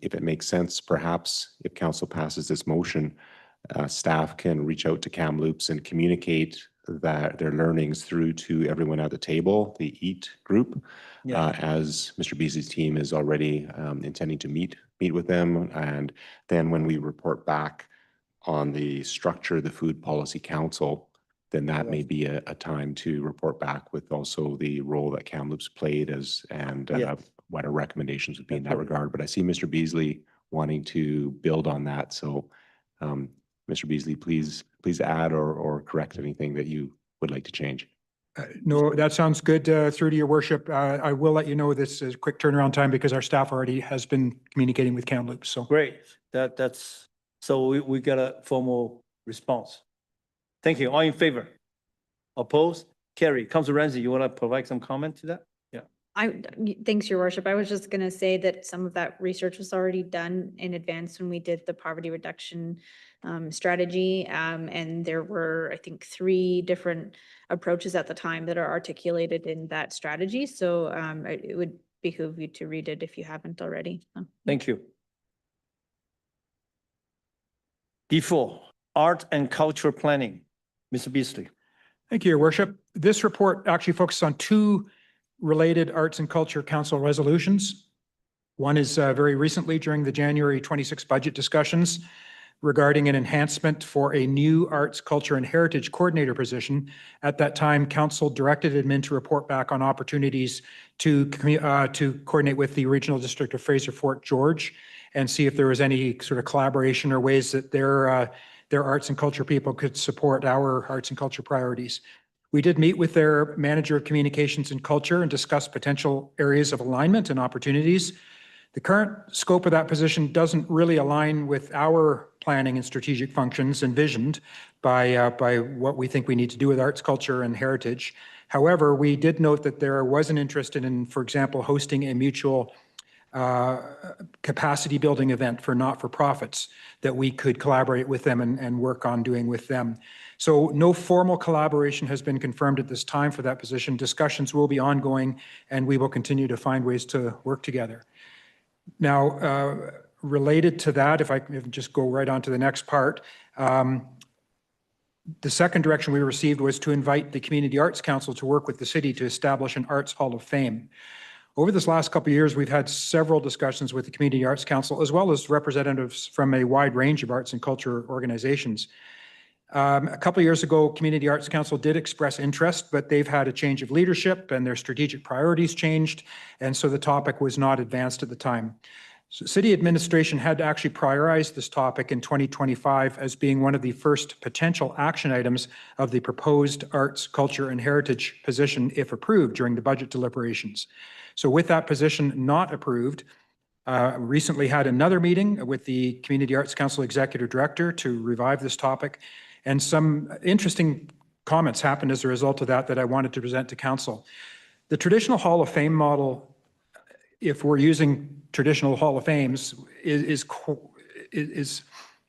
if it makes sense, perhaps if council passes this motion, staff can reach out to Kamloops and communicate their learnings through to everyone at the table, the EAT group, Yeah. as Mr. Beasley's team is already intending to meet meet with them. And then when we report back on the structure of the Food Policy Council, then that may be a time to report back with also the role that Kamloops played and Yeah. what our recommendations would be in that regard. But I see Mr. Beasley wanting to build on that. So, Mr. Beasley, please add or correct anything that you would like to change. No, that sounds good. Through to your worship. I will let you know this is a quick turnaround time because our staff already has been communicating with Kamloops. So Great. That's, so we got a formal response. Thank you. All in favor? Opposed? Carry. Councilor Ramsey, you want to provide some comment to that? Thanks, your worship. I was just gonna say that some of that research was already done in advance when we did the poverty reduction strategy. And there were, I think, 3 different approaches at the time that are articulated in that strategy. So it would behoove you to read it if you haven't already. So. Thank you. D4, art and culture planning. Mr. Beasley. thank you, your worship. This report actually focuses on 2 related Arts and Culture Council resolutions. One is very recently during the January 26 budget discussions regarding an enhancement for a new Arts, Culture, and Heritage Coordinator position. At that time, Council directed admin to report back on opportunities to coordinate with the Regional District of Fraser Fort George and see if there was any sort of collaboration or ways that their arts and culture people could support our arts and culture priorities. We did meet with their Manager of Communications and Culture and discuss potential areas of alignment and opportunities. The current scope of that position doesn't really align with our planning and strategic functions envisioned by what we think we need to do with arts, culture, and heritage. However, we did note that there was an interest in, for example, hosting a mutual capacity building event for not-for-profits that we could collaborate with them and work on doing with them. So no formal collaboration has been confirmed at this time for that position. Discussions will be ongoing and we will continue to find ways to work together. Now, related to that, if I can just go right on to the next part, the second direction we received was to invite the Community Arts Council to work with the city to establish an Arts Hall of Fame. Over this last couple of years, we've had several discussions with the Community Arts Council, as well as representatives from a wide range of arts and culture organizations. A couple of years ago, Community Arts Council did express interest, but they've had a change of leadership and their strategic priorities changed, and so the topic was not advanced at the time. So city administration had actually prioritized this topic in 2025 as being one of the first potential action items of the proposed arts, culture, and heritage position if approved during the budget deliberations. So with that position not approved, recently had another meeting with the Community Arts Council Executive Director to revive this topic, and some interesting comments happened as a result of that I wanted to present to Council. The traditional Hall of Fame model, if we're using traditional Hall of Fames, is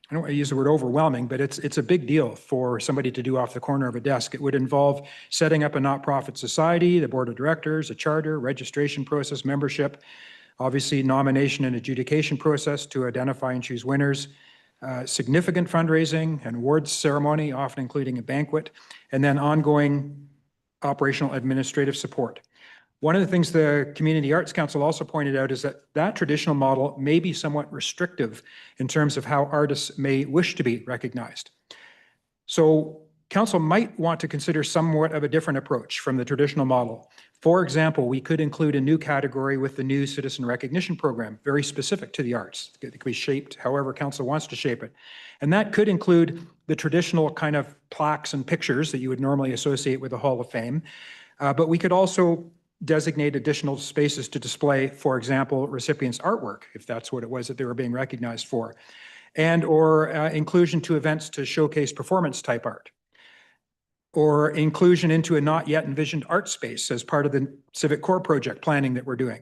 I don't want to use the word overwhelming, but it's a big deal for somebody to do off the corner of a desk. It would involve setting up a not-profit society, the board of directors, a charter, registration process, membership, obviously nomination and adjudication process to identify and choose winners, significant fundraising and awards ceremony, often including a banquet, and then ongoing operational administrative support. One of the things the Community Arts Council also pointed out is that that traditional model may be somewhat restrictive in terms of how artists may wish to be recognized. So Council might want to consider somewhat of a different approach from the traditional model. For example, we could include a new category with the new citizen recognition program, very specific to the arts. It could be shaped however Council wants to shape it. And that could include the traditional kind of plaques and pictures that you would normally associate with the Hall of Fame. But we could also designate additional spaces to display, for example, recipients' artwork, if that's what it was that they were being recognized for, and or inclusion to events to showcase performance type art, or inclusion into a not yet envisioned art space as part of the Civic Core project planning that we're doing.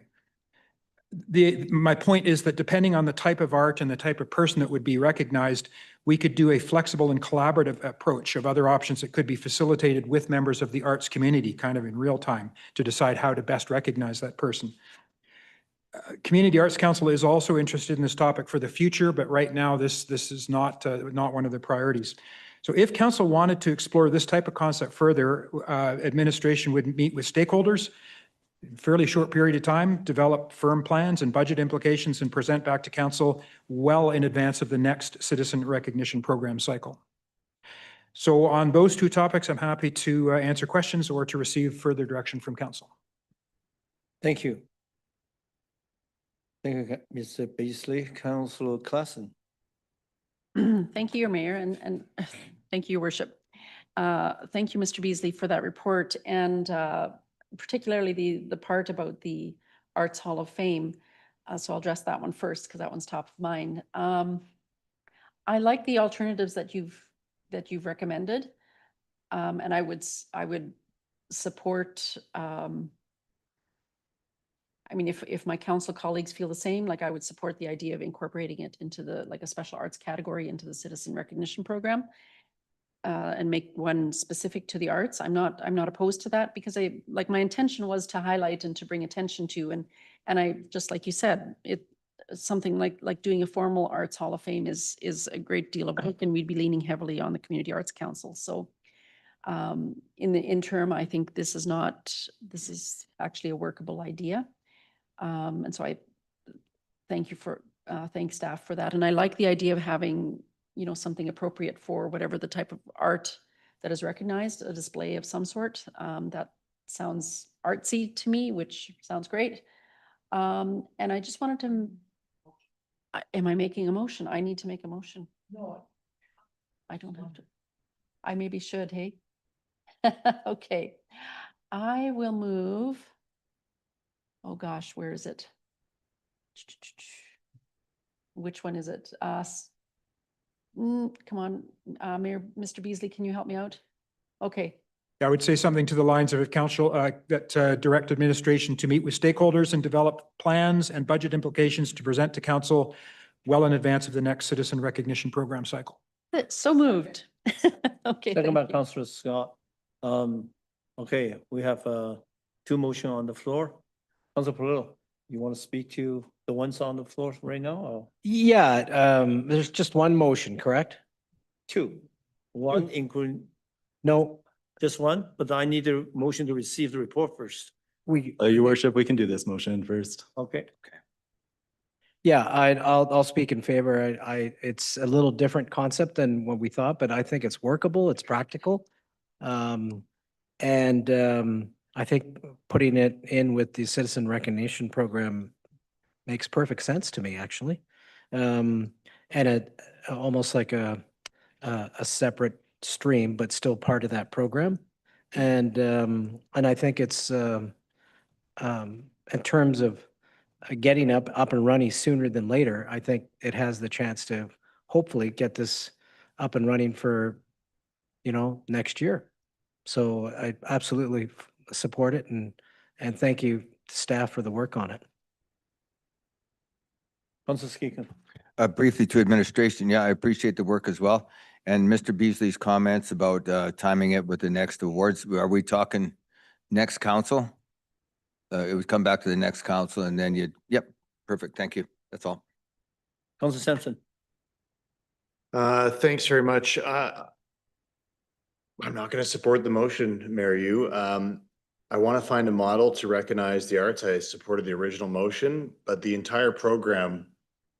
My point is that depending on the type of art and the type of person that would be recognized, we could do a flexible and collaborative approach of other options that could be facilitated with members of the arts community kind of in real time to decide how to best recognize that person. Community Arts Council is also interested in this topic for the future, but right now this is not one of the priorities. So if Council wanted to explore this type of concept further, administration would meet with stakeholders, fairly short period of time, develop firm plans and budget implications and present back to council well in advance of the next citizen recognition program cycle. So on those two topics, I'm happy to answer questions or to receive further direction from council. Thank you. Thank you, Mr. Beasley. Councillor Klassen. Thank you, Your Mayor, and thank you, Your Worship. Thank you, Mr. Beasley, for that report, and particularly the part about the Arts Hall of Fame. So I'll address that one first because that one's top of mind. I like the alternatives that you've recommended, and I would support. I mean, if my council colleagues feel the same, like I would support the idea of incorporating it into like a special arts category into the citizen recognition program. And make one specific to the arts. I'm not opposed to that because my intention was to highlight and to bring attention to, and I, just like you said, something like doing a formal Arts Hall of Fame is a great deal of work, and we'd be leaning heavily on the Community Arts Council. So in the interim, I think this is actually a workable idea. And so I thank staff for that. And I like the idea of having, something appropriate for whatever the type of art that is recognized, a display of some sort. That sounds artsy to me, which sounds great. And I just wanted to, am I making a motion? I need to make a motion. No. I don't have to. I maybe should, hey? Okay. I will move. Oh gosh, where is it? Which one is it? Come on, Mayor, Mr. Beasley, can you help me out? Okay. I would say something to the lines of council that direct administration to meet with stakeholders and develop plans and budget implications to present to council well in advance of the next citizen recognition program cycle. So moved. Okay. Second by thank you. Councillor Scott. Okay, we have two motion on the floor. Councillor Perillo, you want to speak to the ones on the floor right now? Or? Yeah, there's just one motion, correct? Two. One including, No, just one, but I need a motion to receive the report first. Your worship, we can do this motion first. Okay. yeah, I'll speak in favor. It's a little different concept than what we thought, but I think it's workable, it's practical. I think putting it in with the citizen recognition program makes perfect sense to me, actually. And it almost like a separate stream, but still part of that program. And I think it's in terms of getting up and running sooner than later, I think it has the chance to hopefully get this up and running for, next year. So I absolutely support it and thank you to staff for the work on it. Councillor Skegan. Briefly to administration, yeah, I appreciate the work as well. And Mr. Beasley's comments about timing it with the next awards. Are we talking next council? It would come back to the next council and then yep, perfect. Thank you. That's all. Councillor Sampson. Thanks very much. I'm not going to support the motion, Mayor Yu. I want to find a model to recognize the arts. I supported the original motion, but the entire program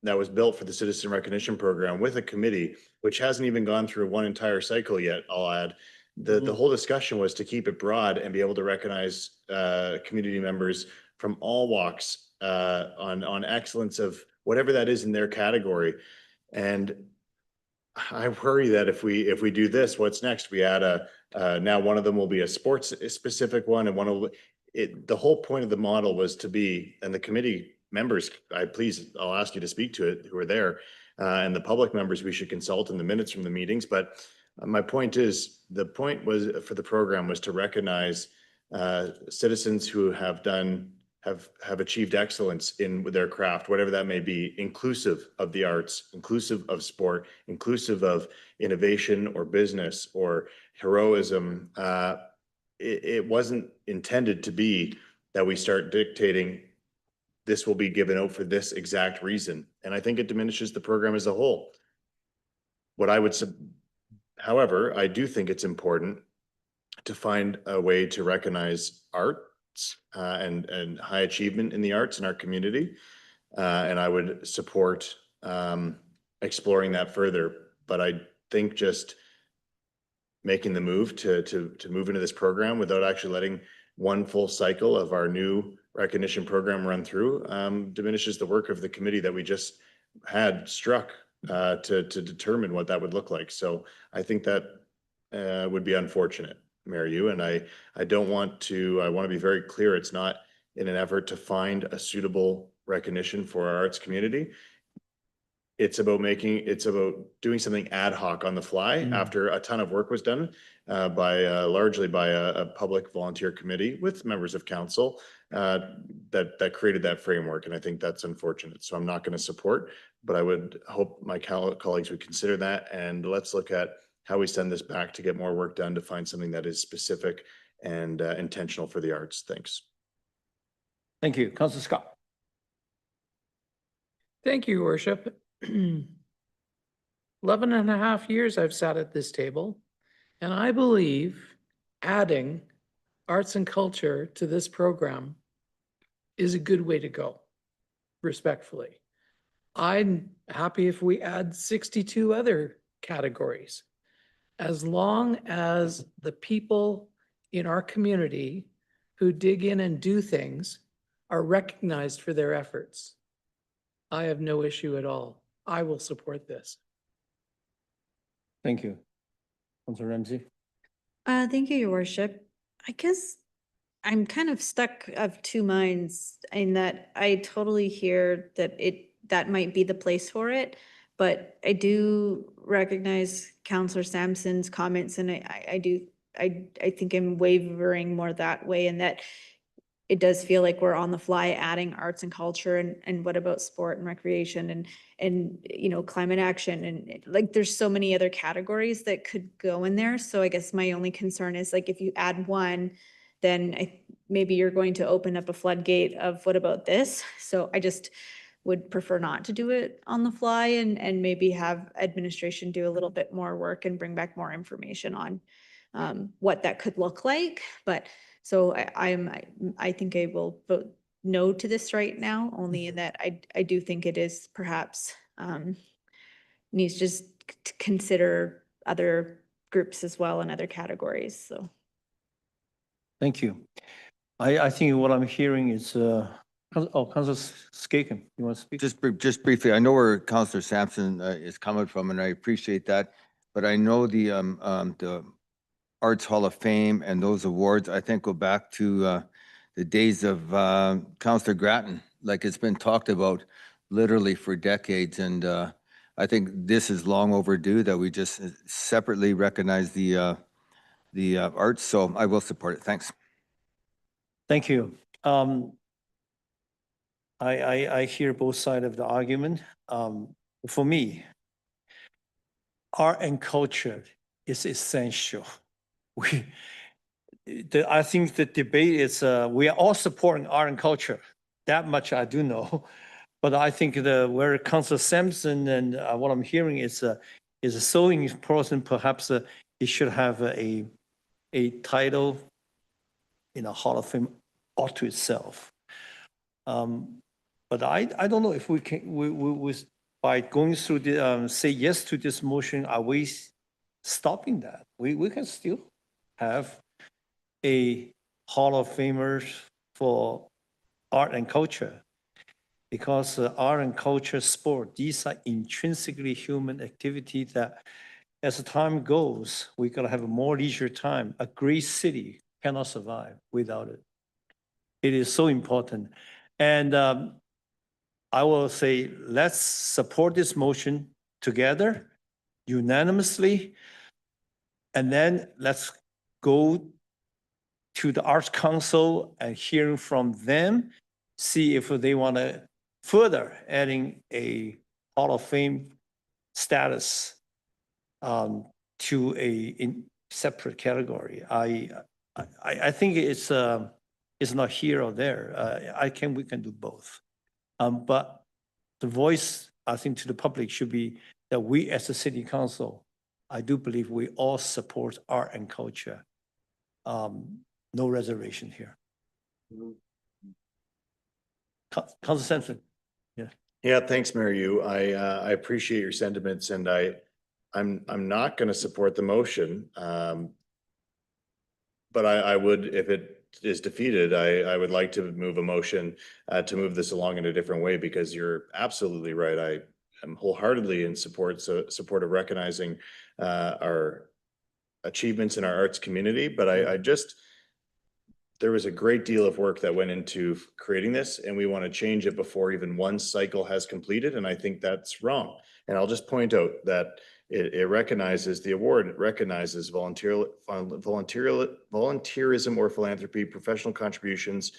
that was built for the citizen recognition program with a committee, which hasn't even gone through one entire cycle yet, I'll add. The whole discussion was to keep it broad and be able to recognize community members from all walks on excellence of whatever that is in their category. And I worry that if we do this, what's next? We add now one of them will be a sports specific one, and one of it. The whole point of the model was to be, and the committee members, I'll ask you to speak to it, who are there, and the public members we should consult in the minutes from the meetings. But my point is, the point was for the program was to recognize citizens who have achieved excellence in their craft, whatever that may be, inclusive of the arts, inclusive of sport, inclusive of innovation or business or heroism. It wasn't intended to be that we start dictating this will be given out for this exact reason. And I think it diminishes the program as a whole. However, I do think it's important to find a way to recognize art and high achievement in the arts in our community. And I would support exploring that further. But I think just making the move to move into this program without actually letting one full cycle of our new recognition program run through diminishes the work of the committee that we just had struck to determine what that would look like. So I think that would be unfortunate, Mayor Yu, and I want to be very clear. It's not in an effort to find a suitable recognition for our arts community. It's about doing something ad hoc on the fly after a ton of work was done largely by a public volunteer committee with members of council that created that framework. And I think that's unfortunate. So I'm not going to support, but I would hope my colleagues would consider that. And let's look at how we send this back to get more work done to find something that is specific and intentional for the arts. Thanks. Thank you. Councillor Scott. Thank you, Worship. 11 and a half years I've sat at this table, and I believe adding arts and culture to this program is a good way to go, respectfully. I'm happy if we add 62 other categories, as long as the people in our community who dig in and do things are recognized for their efforts. I have no issue at all. I will support this. Thank you. Councillor Ramsey. Thank you, Your Worship. I guess I'm kind of stuck of two minds in that I totally hear that might be the place for it, but I do recognize Councillor Sampson's comments, and I think I'm wavering more that way, and that it does feel like we're on the fly adding arts and culture, and what about sport and recreation and you know, climate action, and like there's so many other categories that could go in there. So I guess my only concern is, like, if you add one, then maybe you're going to open up a floodgate of what about this? So I just would prefer not to do it on the fly, and maybe have administration do a little bit more work and bring back more information on what that could look like. But so I think I will vote no to this right now, only in that I do think it is perhaps needs just to consider other groups as well and other categories. So Thank you. I think what I'm hearing is, Councillor Skaken, you want to speak? Just briefly, I know where Councillor Sampson is coming from, and I appreciate that. But I know the Arts Hall of Fame and those awards, I think, go back to the days of Councillor Grattan. Like, it's been talked about literally for decades, and I think this is long overdue that we just separately recognize the arts. So I will support it. Thanks. Thank you. I hear both sides of the argument. For me, art and culture is essential. I think the debate is, we are all supporting art and culture. That much I do know. But I think where Councillor Sampson and what I'm hearing is so important, perhaps it should have a title in a Hall of Fame all to itself. But I don't know if we can, by going through the, say yes to this motion, are we stopping that? We can still have a Hall of Famers for art and culture, because art and culture, sport, these are intrinsically human activity that as the time goes, we're gonna have more leisure time. A great city cannot survive without it. It is so important. And I will say, let's support this motion together, unanimously, and then let's go to the Arts Council and hearing from them, see if they want to further adding a Hall of Fame status to a separate category. I think it's not here or there. We can do both. But the voice, I think, to the public should be that we as a city council, I do believe we all support art and culture. No reservation here. Council Sampson. Yeah, thanks, Mayor Yu. I appreciate your sentiments and I'm not going to support the motion. But I would, if it is defeated, I would like to move a motion to move this along in a different way, because you're absolutely right. I am wholeheartedly in support of recognizing our achievements in our arts community, but I just, there was a great deal of work that went into creating this, and we want to change it before even one cycle has completed, and I think that's wrong. And I'll just point out that it recognizes, the award recognizes volunteerism or philanthropy, professional contributions,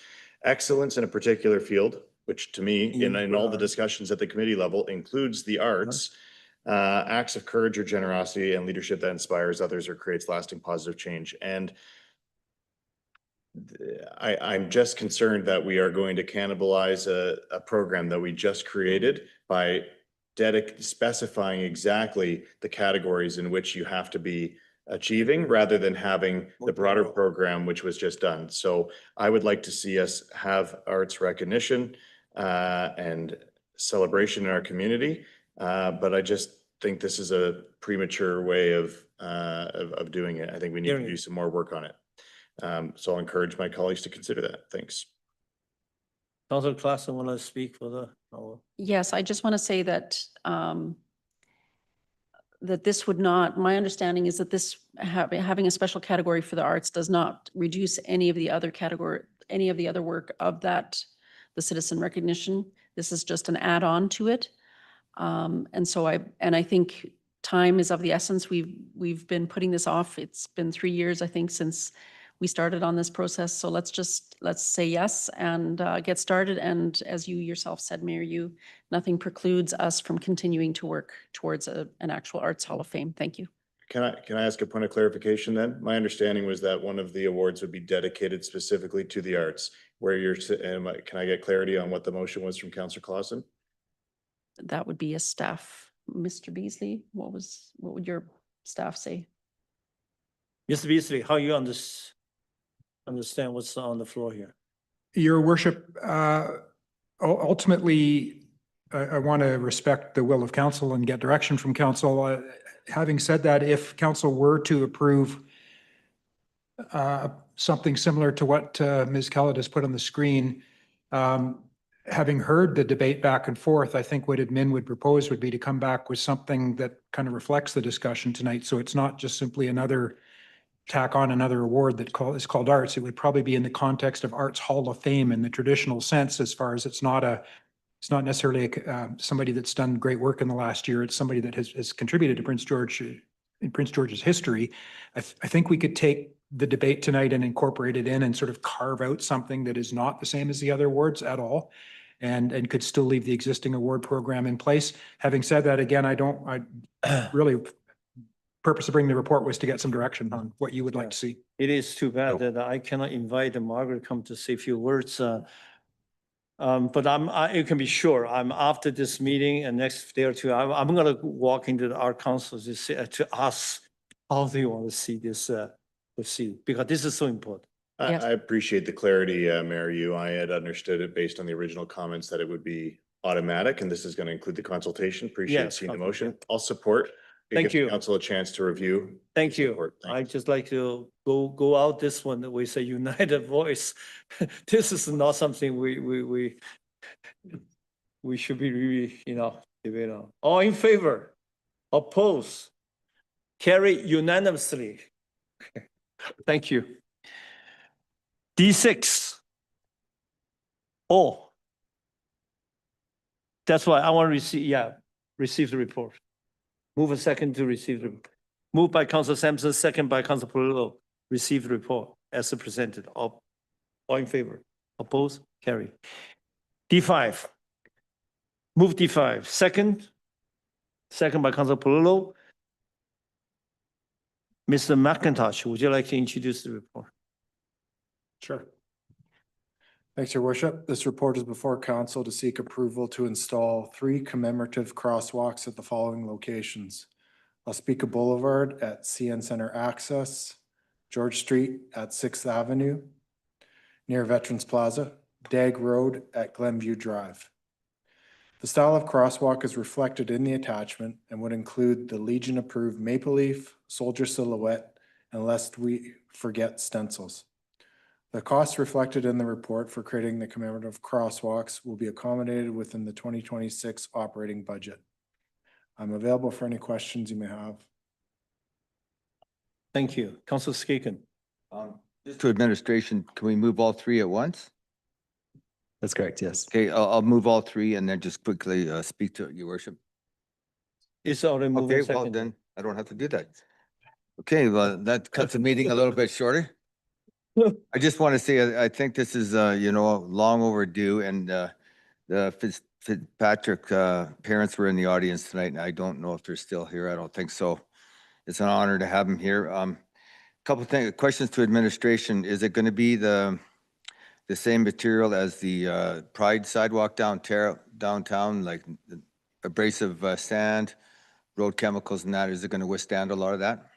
excellence in a particular field, which to me, in all the discussions at the committee level, includes the arts, acts of courage or generosity, and leadership that inspires others or creates lasting positive change. And I'm just concerned that we are going to cannibalize a program that we just created by specifying exactly the categories in which you have to be achieving, rather than having the broader program which was just done. So I would like to see us have arts recognition and celebration in our community, but I just think this is a premature way of doing it. I think we need to do some more work on it. So I'll encourage my colleagues to consider that. Thanks. Councilor Claassen want to speak for the? Yes, I just want to say that that this would not, my understanding is that this having a special category for the arts does not reduce any of the other work of that, the citizen recognition. This is just an add-on to it. And so I think time is of the essence. We've been putting this off. It's been 3 years, I think, since we started on this process. So let's say yes and get started. And as you yourself said, Mayor Yu, nothing precludes us from continuing to work towards an actual Arts Hall of Fame. Thank you. Can I ask a point of clarification then? My understanding was that one of the awards would be dedicated specifically to the arts. Can I get clarity on what the motion was from Councillor Claassen? That would be a staff. Mr. Beasley, what would your staff say? Mr. Beasley, how you understand what's on the floor here? Your worship, ultimately, I want to respect the will of council and get direction from council. Having said that, if council were to approve something similar to what Ms. Kellett has put on the screen, having heard the debate back and forth, I think what admin would propose would be to come back with something that kind of reflects the discussion tonight. So it's not just simply tack on another award that is called arts. It would probably be in the context of Arts Hall of Fame in the traditional sense, as far as it's not necessarily somebody that's done great work in the last year. It's somebody that has contributed to Prince George's history. I think we could take the debate tonight and incorporate it in and sort of carve out something that is not the same as the other awards at all, and could still leave the existing award program in place. Having said that, again, I really purpose of bringing the report was to get some direction on what you would like to see. It is too bad that I cannot invite Margaret come to say a few words. But you can be sure, I'm after this meeting and next day or two, I'm going to walk into the art council to ask how they want to see this proceed, because this is so important. Yes. I appreciate the clarity, Mayor Yu. I had understood it based on the original comments that it would be automatic, and this is going to include the consultation. Appreciate Yes, seeing the motion. I'll support. It Thank gives the you. Council a chance to review. Thank you. Support. I Thanks. just like to go out this one with a united voice. This is not something we should be really, debate on. All in favor? Oppose? Carry unanimously. Thank you. D6. Oh. That's why I want to receive the report. Move a second to receive the report. Moved by Councilor Sampson, second by Councilor Perillo. Receive the report as presented. All in favor? Oppose? Carry. D5. Move D5. Second by Councilor Perillo. Mr. McIntosh, would you like to introduce the report? Sure. Thanks, Your Worship. This report is before council to seek approval to install 3 commemorative crosswalks at the following locations: Ospika Boulevard at CN Center Access, George Street at 6th Avenue, near Veterans Plaza, Dag Road at Glenview Drive. The style of crosswalk is reflected in the attachment and would include the Legion-approved maple leaf, soldier silhouette, and lest we forget stencils. The costs reflected in the report for creating the commemorative crosswalks will be accommodated within the 2026 operating budget. I'm available for any questions you may have. Thank you. Council Skaken. Just to administration, can we move all three at once? That's correct, yes. Okay, I'll move all three and then just quickly speak to it, your worship. It's already moved. Okay, well then, I don't have to do that. Okay, well, that cuts the meeting a little bit shorter. I just want to say, I think this is, long overdue, and the Fitzpatrick parents were in the audience tonight, and I don't know if they're still here. I don't think so. It's an honor to have them here. Couple of things, questions to administration. Is it going to be the same material as the Pride sidewalk downtown, like abrasive sand, road chemicals and that? Is it going to withstand a lot of that?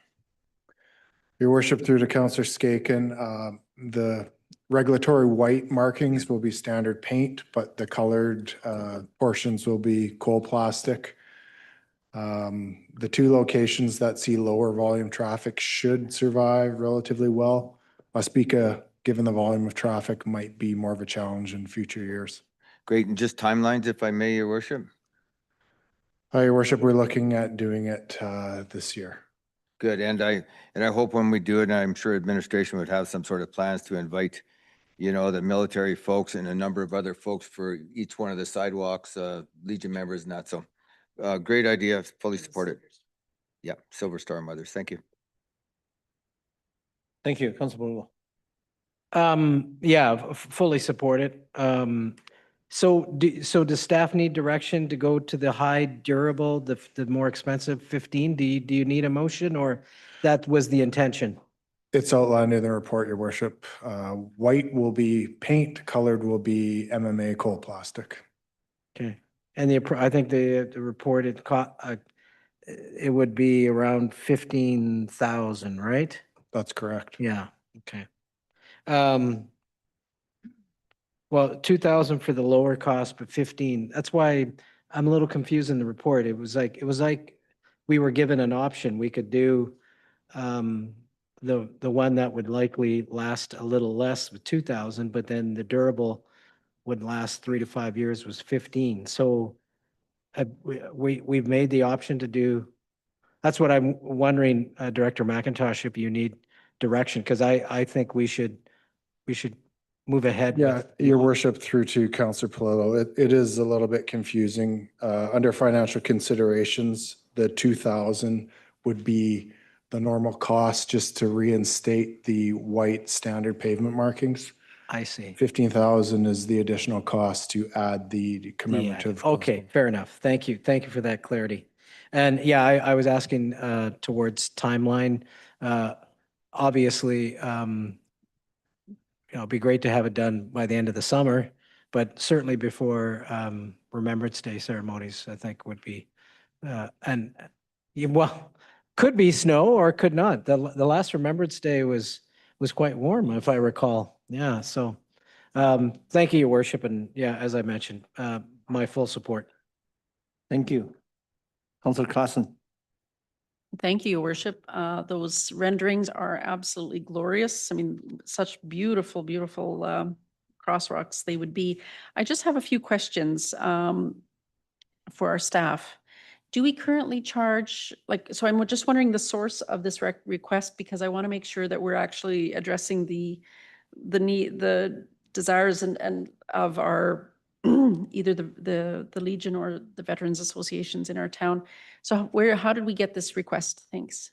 Your worship, through to Councillor Skaken, the regulatory white markings will be standard paint, but the colored portions will be coal plastic. The two locations that see lower volume traffic should survive relatively well. Waspika, given the volume of traffic, might be more of a challenge in future years. Great, and just timelines, if I may, your worship? Your worship, we're looking at doing it this year. Good, and I hope when we do it, and I'm sure administration would have some sort of plans to invite, the military folks and a number of other folks for each one of the sidewalks, Legion members and that, so great idea, fully support it. Yeah, Silver Star Mothers, thank you. Thank you, Councilor Yeah, fully support it. So does staff need direction to go to the high durable, the more expensive 15? Do you need a motion, or that was the intention? It's outlined in the report, your worship. White will be paint, colored will be MMA coal plastic. Okay. And I think the report, it would be around 15,000, right? That's correct. Yeah, okay. Well, 2,000 for the lower cost, but 15, that's why I'm a little confused in the report. It was like we were given an option. We could do the one that would likely last a little less with 2,000, but then the durable would last 3 to 5 years was 15. So we've made the option to do, that's what I'm wondering, Director McIntosh, if you need direction, because I think we should move ahead. Yeah, your worship, through to Councillor Palillo, it is a little bit confusing. Under financial considerations, the 2,000 would be the normal cost just to reinstate the white standard pavement markings. I see. 15,000 is the additional cost to add the commemorative. Okay, fair enough. Thank you. Thank you for that clarity. And yeah, I was asking towards timeline. Obviously, it'd be great to have it done by the end of the summer, but certainly before Remembrance Day ceremonies, I think would be, could be snow or could not. The last Remembrance Day was quite warm, if I recall. Yeah, so thank you, Your Worship, and yeah, as I mentioned, my full support. Thank you. Councillor Claassen. Thank you, Your Worship. Those renderings are absolutely glorious. I mean, such beautiful, beautiful crosswalks they would be. I just have a few questions for our staff. Do we currently charge, so I'm just wondering the source of this request, because I want to make sure that we're actually addressing the need, the desires and of our either the Legion or the Veterans Associations in our town. So how did we get this request? Thanks.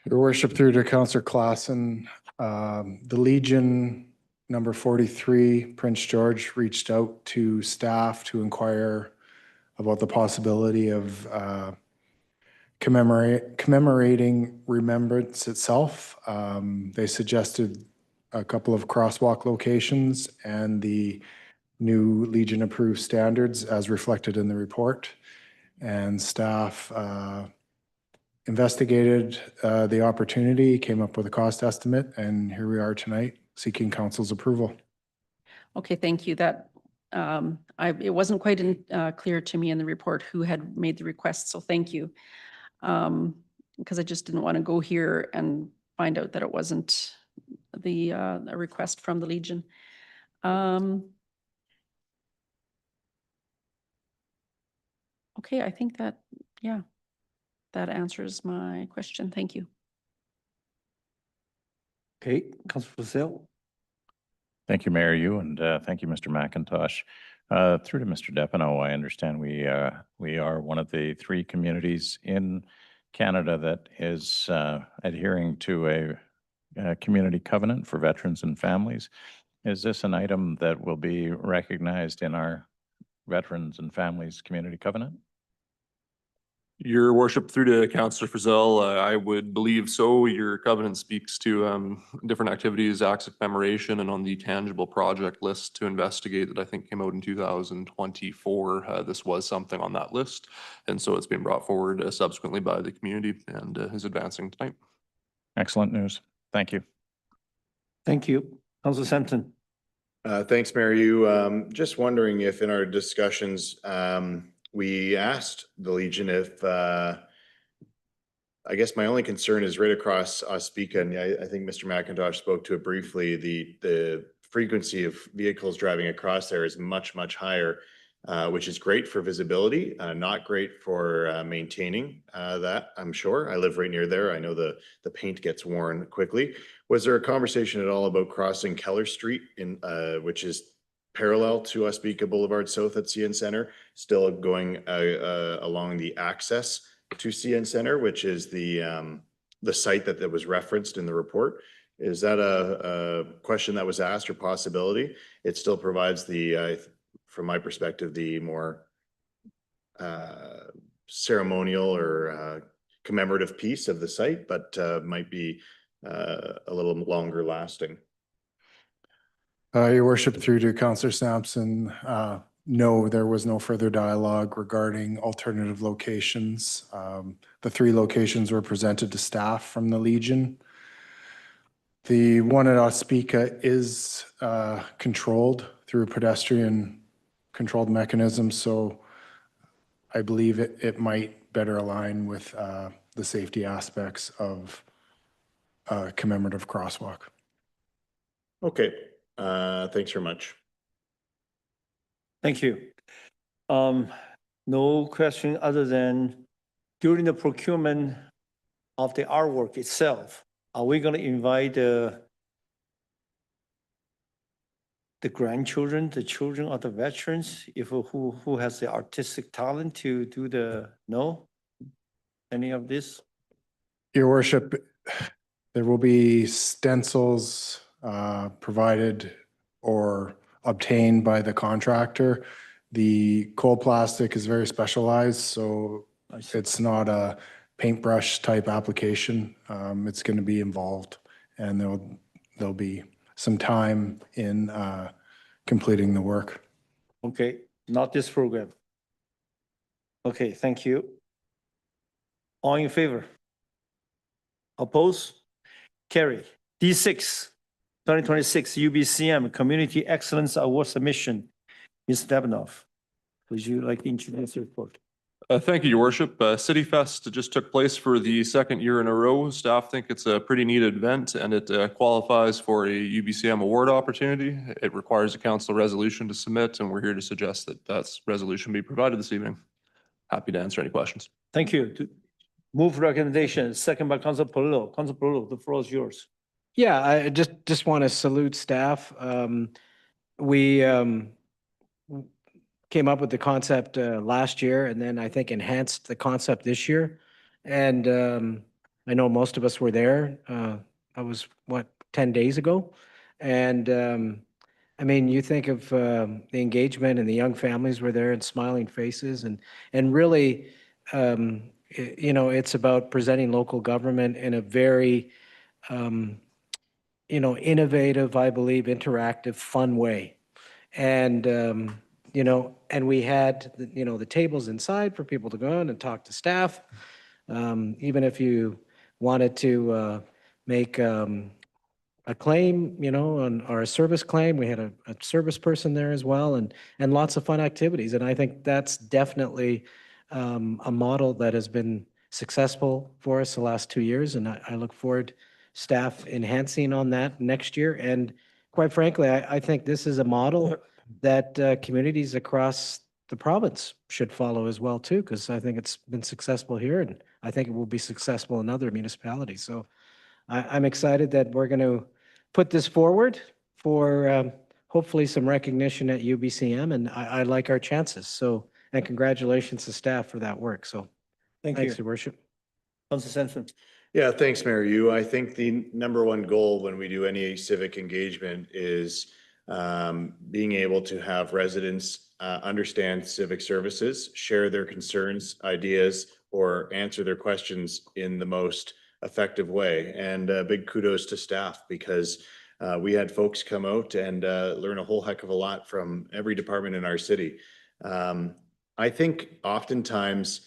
Your worship, through to Councillor Claassen, the Legion number 43, Prince George, reached out to staff to inquire about the possibility of commemorating Remembrance itself. They suggested a couple of crosswalk locations and the new Legion approved standards as reflected in the report. And staff investigated the opportunity, came up with a cost estimate, and here we are tonight. seeking council's approval. Okay, thank you. That, it wasn't quite clear to me in the report who had made the request, so thank you. Because I just didn't want to go here and find out that it wasn't a request from the Legion. Okay, I think that, yeah, that answers my question. Thank you. Okay, Councilor Frizell. Thank you, Mayor Yu, and thank you, Mr. McIntosh. Through to Mr. Depineau, I understand we are one of the 3 communities in Canada that is adhering to a community covenant for veterans and families. Is this an item that will be recognized in our Veterans and Families Community Covenant? Your worship, through to Councillor Frizell, I would believe so. Your covenant speaks to different activities, acts of commemoration, and on the tangible project list to investigate that I think came out in 2024. This was something on that list, and so it's been brought forward subsequently by the community and is advancing tonight. Excellent news. Thank you. Thank you. Councilor Sampson. Thanks, Mayor Yu. Just wondering if in our discussions, we asked the Legion if, I guess my only concern is right across Ospika, and I think Mr. McIntosh spoke to it briefly, the frequency of vehicles driving across there is much, much higher, which is great for visibility, not great for maintaining that, I'm sure. I live right near there. I know the paint gets worn quickly. Was there a conversation at all about crossing Keller Street, which is parallel to Ospika Boulevard South at CN Center, still going along the access to CN Center, which is the site that was referenced in the report? Is that a question that was asked or possibility? It still provides from my perspective, the more ceremonial or commemorative piece of the site, but might be a little longer lasting. Your worship, through to Councillor Sampson, no, there was no further dialogue regarding alternative locations. The 3 locations were presented to staff from the Legion. The one at Ospika is controlled through a pedestrian controlled mechanism, so I believe it might better align with the safety aspects of a commemorative crosswalk. Okay, thanks very much. Thank you. No question other than during the procurement of the artwork itself, are we going to invite the grandchildren, the children of the veterans, who has the artistic talent to do any of this? Your worship, there will be stencils provided or obtained by the contractor. The cold plastic is very specialized, so it's not a paintbrush type application. It's going to be involved, and there'll be some time in completing the work. Okay, not this program. Okay, thank you. All in favor? Oppose? Carry. D6, 2026 UBCM Community Excellence Award Submission. Ms. Depineau, would you like to introduce your report? Thank you, Your Worship. City Fest just took place for the 2nd year in a row. Staff think it's a pretty neat event, and it qualifies for a UBCM award opportunity. It requires a council resolution to submit, and we're here to suggest that that resolution be provided this evening. Happy to answer any questions. Thank you. Move recommendation, second by Councilor Perillo. Councilor Perillo, the floor is yours. Yeah, I just want to salute staff. We came up with the concept last year, and then I think enhanced the concept this year. And I know most of us were there. I was, 10 days ago? And I mean, you think of the engagement, and the young families were there and smiling faces, and really, it's about presenting local government in a very, innovative, I believe, interactive, fun way. And, and we had, the tables inside for people to go in and talk to staff. Even if you wanted to make a claim, or a service claim. We had a service person there as well, and lots of fun activities. And I think that's definitely a model that has been successful for us the last 2 years. And I look forward staff enhancing on that next year. And quite frankly, I think this is a model that communities across the province should follow as well too, because I think it's been successful here, and I think it will be successful in other municipalities. So I'm excited that we're going to put this forward for hopefully some recognition at UBCM, and I like our chances. So, and congratulations to staff for that work. So Thank thanks, you. Your Worship. Councillor Sampson. Yeah, thanks, Mayor Yu. I think the number one goal when we do any civic engagement is being able to have residents understand civic services, share their concerns, ideas, or answer their questions in the most effective way. And big kudos to staff, because we had folks come out and learn a whole heck of a lot from every department in our city. I think oftentimes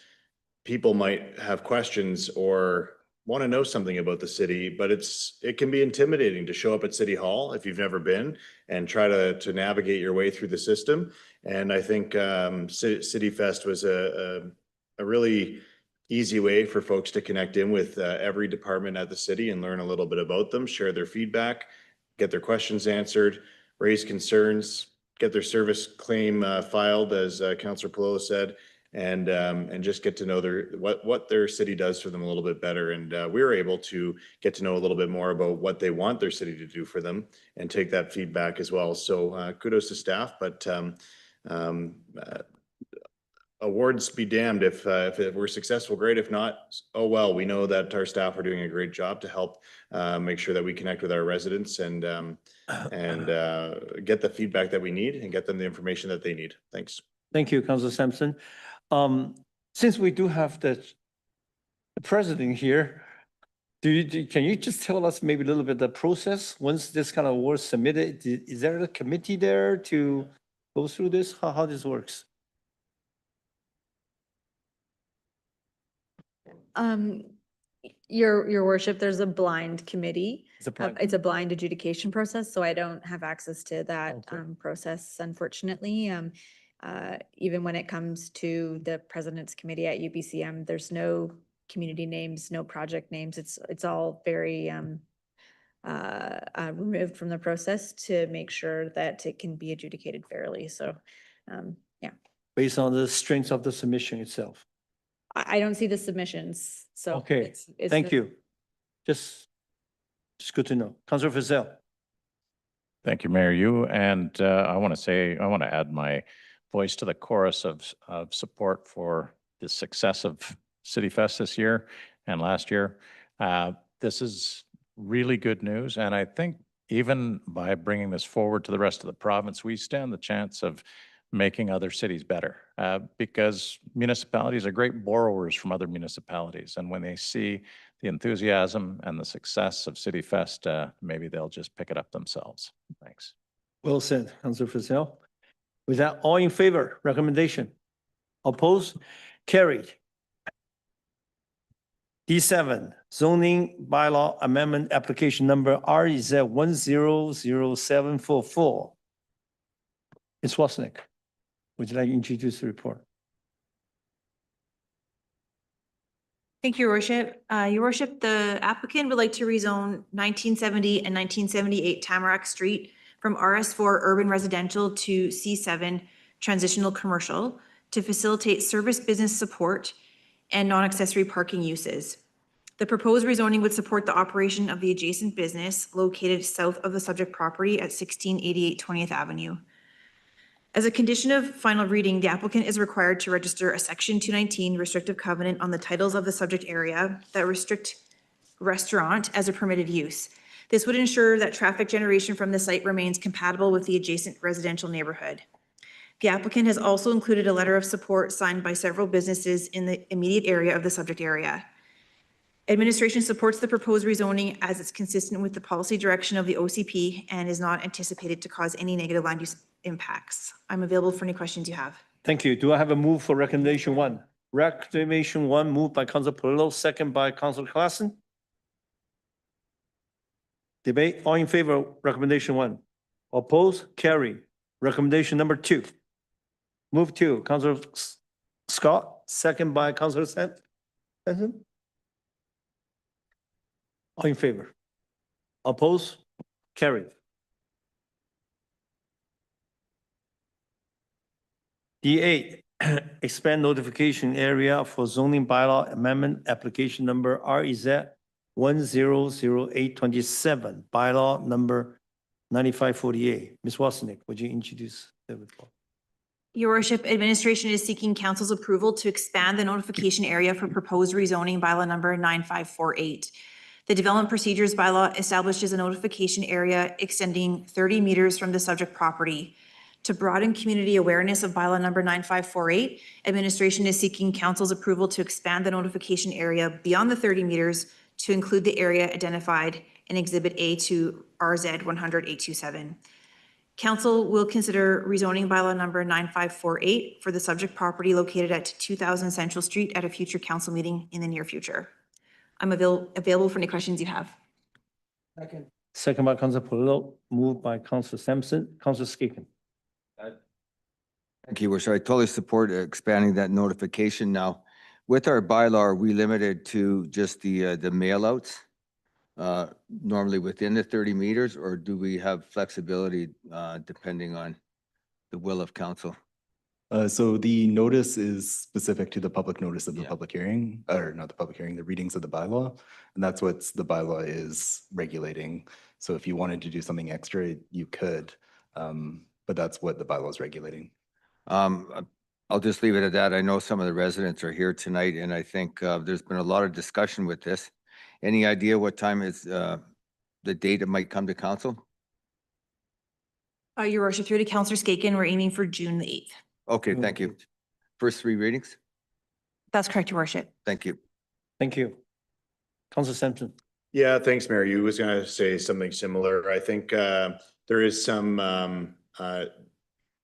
people might have questions or want to know something about the city, but it can be intimidating to show up at City Hall if you've never been and try to navigate your way through the system. And I think City Fest was a really easy way for folks to connect in with every department at the city and learn a little bit about them, share their feedback, get their questions answered, raise concerns, get their service claim filed, as Councillor Palolo said, and just get to know what their city does for them a little bit better. And we were able to get to know a little bit more about what they want their city to do for them and take that feedback as well. So kudos to staff, but awards be damned if we're successful, great. If not, oh well, we know that our staff are doing a great job to help make sure that we connect with our residents and get the feedback that we need and get them the information that they need. Thanks. Thank you, Councillor Sampson. Since we do have the president here, can you just tell us maybe a little bit the process once this kind of award submitted? Is there a committee there to go through this? How this works? Your Worship, there's a blind committee. It's It's a blind adjudication process, so I don't have access to that Okay. process, unfortunately. Even when it comes to the President's Committee at UBCM, there's no community names, no project names. It's all very removed from the process to make sure that it can be adjudicated fairly. So, yeah, Based on the strength of the submission itself. I don't see the submissions, so. Okay, it's thank the- you. Just good to know. Councillor Frizzell. Thank you, Mayor Yu. And I want to add my voice to the chorus of support for the success of City Fest this year and last year. This is really good news. And I think even by bringing this forward to the rest of the province, we stand the chance of making other cities better because municipalities are great borrowers from other municipalities. And when they see the enthusiasm and the success of City Fest, maybe they'll just pick it up themselves. Thanks. Well said, Councillor Frizzell. With that, all in favor, recommendation? Opposed? Carried. D7, zoning bylaw amendment application number REZ 100744. Ms. Wasnick, would you like to introduce the report? Thank you, Your Worship. Your Worship, the applicant would like to rezone 1970 and 1978 Tamarack Street from RS4 urban residential to C7 transitional commercial to facilitate service business support and non-accessory parking uses. The proposed rezoning would support the operation of the adjacent business located south of the subject property at 1688 20th Avenue. As a condition of final reading, the applicant is required to register a Section 219 restrictive covenant on the titles of the subject area that restrict restaurant as a permitted use. This would ensure that traffic generation from the site remains compatible with the adjacent residential neighborhood. The applicant has also included a letter of support signed by several businesses in the immediate area of the subject area. Administration supports the proposed rezoning as it's consistent with the policy direction of the OCP and is not anticipated to cause any negative land use impacts. I'm available for any questions you have. Thank you. Do I have a move for recommendation one? Recommendation one moved by Councillor Palolo, second by Councillor Klassen. Debate, all in favor of recommendation 1. Oppose, carry. Recommendation number 2. Move to Councilor Scott, second by Councilor Sampson. All in favor? Oppose, carry. D8, expand notification area for zoning bylaw amendment application number REZ 100827, bylaw number 9548. Ms. Wasnick, would you introduce the report? Your worship, administration is seeking council's approval to expand the notification area for proposed rezoning bylaw number 9548. The development procedures bylaw establishes a notification area extending 30 meters from the subject property. To broaden community awareness of bylaw number 9548, administration is seeking council's approval to expand the notification area beyond the 30 meters to include the area identified in Exhibit A to RZ 100-827. Council will consider rezoning bylaw number 9548 for the subject property located at 2000 Central Street at a future council meeting in the near future. I'm available for any questions you have. Second by Councilor Polillo, moved by Councilor Sampson. Councilor Skaken. Thank you, Your Worship. I totally support expanding that notification now. With our bylaw, are we limited to just the mail outs? Normally within the 30 meters, or do we have flexibility depending on the will of council? So the notice is specific to the public notice of the public hearing, or not the public hearing, the readings of the bylaw. And that's what the bylaw is regulating. So if you wanted to do something extra, you could, but that's what the bylaw is regulating. I'll just leave it at that. I know some of the residents are here tonight, and I think there's been a lot of discussion with this. Any idea what time is the date it might come to council? Your worship, through to Councilor Skaken, we're aiming for June the 8th. Okay, thank you. First 3 readings? That's correct, your worship. Thank you. Thank you. Councilor Sampson. Yeah, thanks, Mayor. You was going to say something similar. I think there is some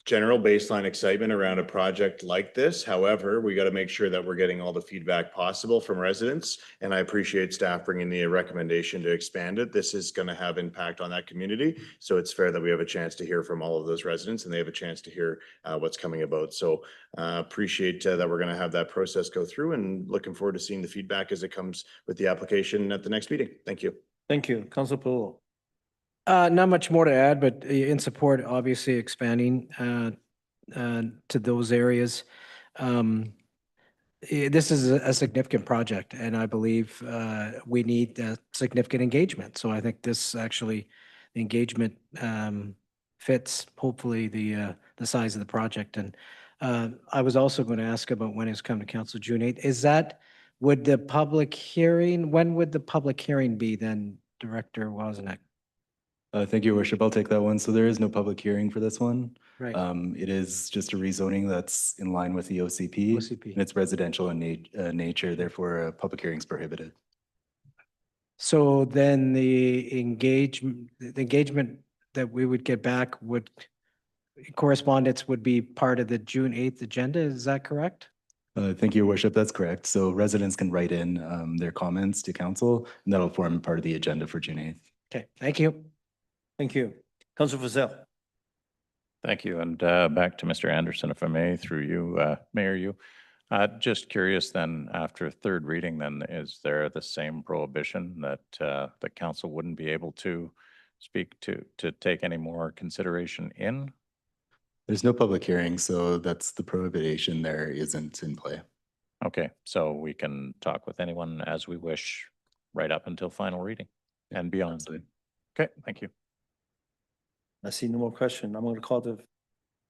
general baseline excitement around a project like this. However, we got to make sure that we're getting all the feedback possible from residents. And I appreciate staff bringing the recommendation to expand it. This is going to have impact on that community. So it's fair that we have a chance to hear from all of those residents and they have a chance to hear what's coming about. So appreciate that we're going to have that process go through, and looking forward to seeing the feedback as it comes with the application at the next meeting. Thank you. Thank you. Councilor Polillo. Not much more to add, but in support, obviously expanding to those areas. This is a significant project, and I believe we need significant engagement. So I think this actually, the engagement fits hopefully the size of the project. And I was also going to ask about when it's come to council, June 8th. Is that, would the public hearing, when would the public hearing be then, Director Wozniak? Thank you, Your Worship. I'll take that one. So there is no public hearing for this one. Right. It is just a rezoning that's in line with the OCP. And it's residential in nature, therefore a public hearing is prohibited. So then the engagement that we would get back would, correspondence would be part of the June 8th agenda. Is that correct? Thank you, Your Worship. That's correct. So residents can write in their comments to council, and that'll form part of the agenda for June 8th. Okay, thank you. Thank you. Councilor Frizzell. Thank you. And back to Mr. Anderson, if I may, through you, Mayor, you. Just curious then, after 3rd reading, then is there the same prohibition that the council wouldn't be able to speak to take any more consideration in? There's no public hearing, so that's the prohibition there isn't in play. Okay, so we can talk with anyone as we wish right up until final reading and beyond. Absolutely. Okay, thank you. I see no more question. I'm going to call the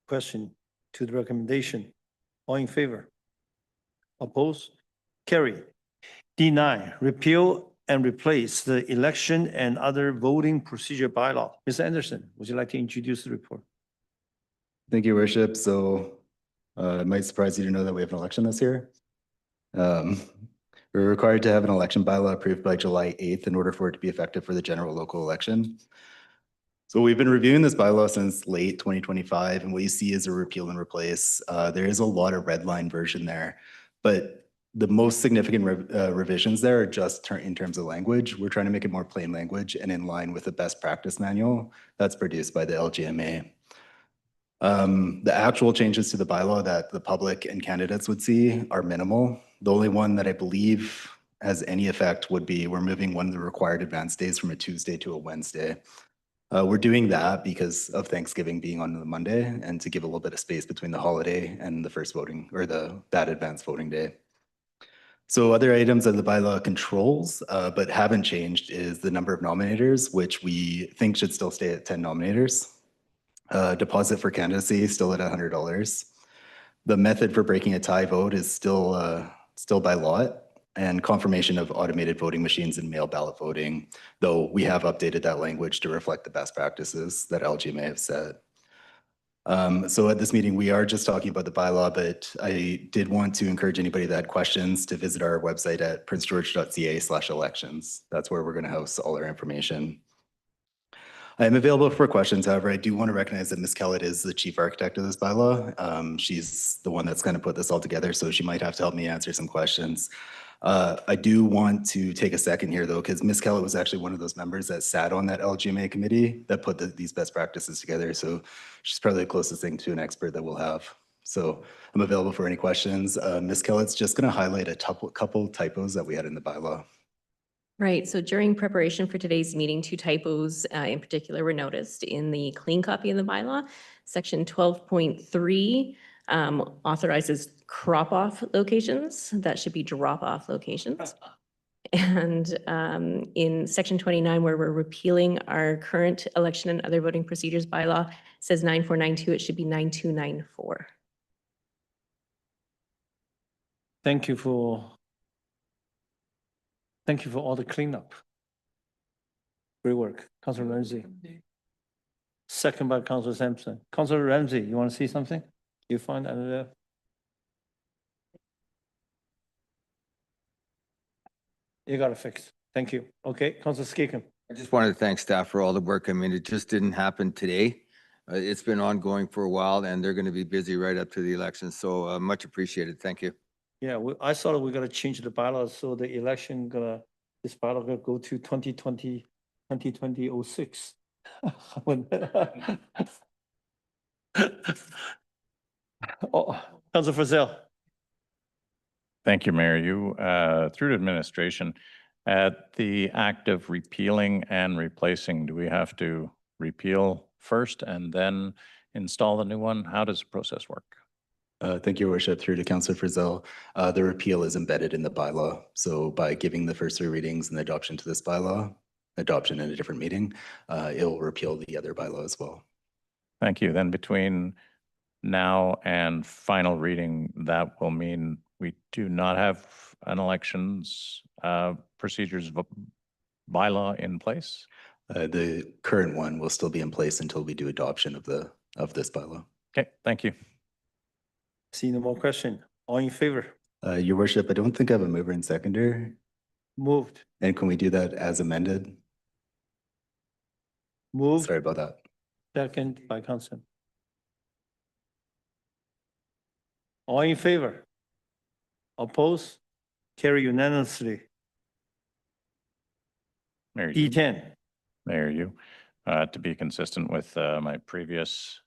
question to the recommendation. All in favor? Oppose? Carry. D9, repeal and replace the election and other voting procedure bylaw. Mr. Anderson, would you like to introduce the report? Thank you, Your Worship. So it might surprise you to know that we have an election this year. We're required to have an election bylaw approved by July 8th in order for it to be effective for the general local election. So we've been reviewing this bylaw since late 2025, and what you see is a repeal and replace. There is a lot of red line version there, but The most significant revisions there are just in terms of language. We're trying to make it more plain language and in line with the best practice manual that's produced by the LGMA. The actual changes to the bylaw that the public and candidates would see are minimal. The only one that I believe has any effect would be we're moving one of the required advance days from a Tuesday to a Wednesday. We're doing that because of Thanksgiving being on the Monday and to give a little bit of space between the holiday and the first voting or that advance voting day. So other items of the bylaw controls, but haven't changed is the number of nominators, which we think should still stay at 10 nominators. Deposit for candidacy still at $100. The method for breaking a tie vote is still by lot, and confirmation of automated voting machines and mail ballot voting, though we have updated that language to reflect the best practices that LGMA have set. So at this meeting, we are just talking about the bylaw, but I did want to encourage anybody that had questions to visit our website at princegeorge.ca/elections. That's where we're going to house all our information. I am available for questions. However, I do want to recognize that Ms. Kellett is the chief architect of this bylaw. She's the one that's going to put this all together, so she might have to help me answer some questions. I do want to take a second here, though, because Ms. Kellett was actually one of those members that sat on that LGMA committee that put these best practices together. So she's probably the closest thing to an expert that we'll have. So I'm available for any questions. Ms. Kellett's just going to highlight a couple typos that we had in the bylaw. Right, so during preparation for today's meeting, 2 typos in particular were noticed in the clean copy of the bylaw. Section 12.3 authorizes crop-off locations. That should be drop-off locations. And in section 29, where we're repealing our current election and other voting procedures bylaw, says 9492, it should be 9294. Thank you for all the cleanup. Great work, Councilor Ramsey. Second by Councilor Sampson. Councilor Ramsey, you want to say something? You find another? You got it fixed. Thank you. Okay, Councilor Skekum. I just wanted to thank staff for all the work. I mean, it just didn't happen today. It's been ongoing for a while and they're going to be busy right up to the election. So much appreciated. Thank you. Yeah, I thought we gotta change the bylaws, so the election this bylaw gonna go to 2020-06. Oh, Councilor Frizzell. Thank you, Mayor. You, through administration, at the act of repealing and replacing, do we have to repeal first and then install the new one? How does the process work? Thank you, Your Worship. Through to Councilor Frizzell. The repeal is embedded in the bylaw. So by giving the first 3 readings and the adoption to this bylaw, adoption in a different meeting, it will repeal the other bylaw as well. Thank you. Then between now and final reading, that will mean we do not have an elections procedures bylaw in place? The current one will still be in place until we do adoption of this bylaw. Okay, thank you. See no more question. All in favor? Your Worship, I don't think I have a mover and seconder. Moved. And can we do that as amended? Moved. Sorry about that. Second by Councilor. All in favor? Oppose? Carry unanimously. Mayor, E10. Mayor, you, to be consistent with my previous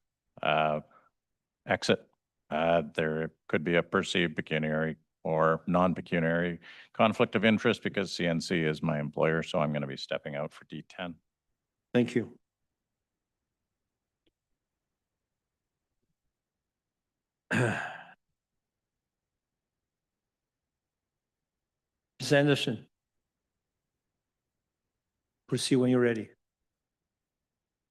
exit, there could be a perceived pecuniary or non-pecuniary conflict of interest because CNC is my employer, so I'm going to be stepping out for D10. Thank you. Ms. Anderson. Proceed when you're ready.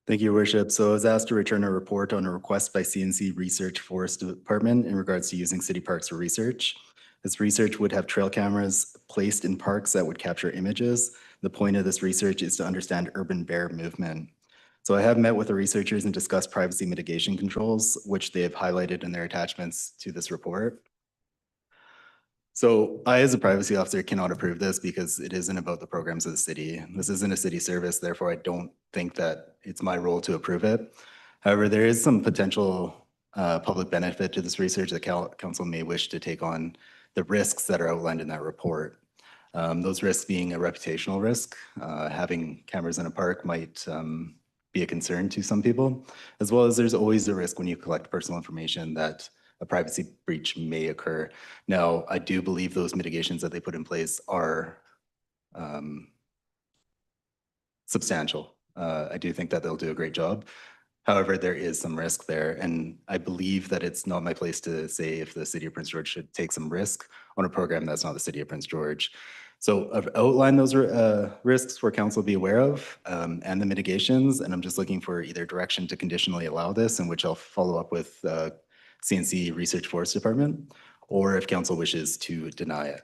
Thank you, Your Worship. So I was asked to return a report on a request by CNC Research Forest Department in regards to using city parks for research. This research would have trail cameras placed in parks that would capture images. The point of this research is to understand urban bear movement. So I have met with the researchers and discussed privacy mitigation controls, which they have highlighted in their attachments to this report. So I, as a privacy officer, cannot approve this because it isn't about the programs of the city. This isn't a city service, therefore I don't think that it's my role to approve it. However, there is some potential public benefit to this research that council may wish to take on the risks that are outlined in that report. Those risks being a reputational risk, having cameras in a park might be a concern to some people, as well as there's always a risk when you collect personal information that a privacy breach may occur. Now, I do believe those mitigations that they put in place are substantial. I do think that they'll do a great job. However, there is some risk there, and I believe that it's not my place to say if the City of Prince George should take some risk on a program that's not the City of Prince George. So I've outlined those risks for council to be aware of and the mitigations, and I'm just looking for either direction to conditionally allow this, in which I'll follow up with CNC Research Forest Department, or if council wishes to deny it.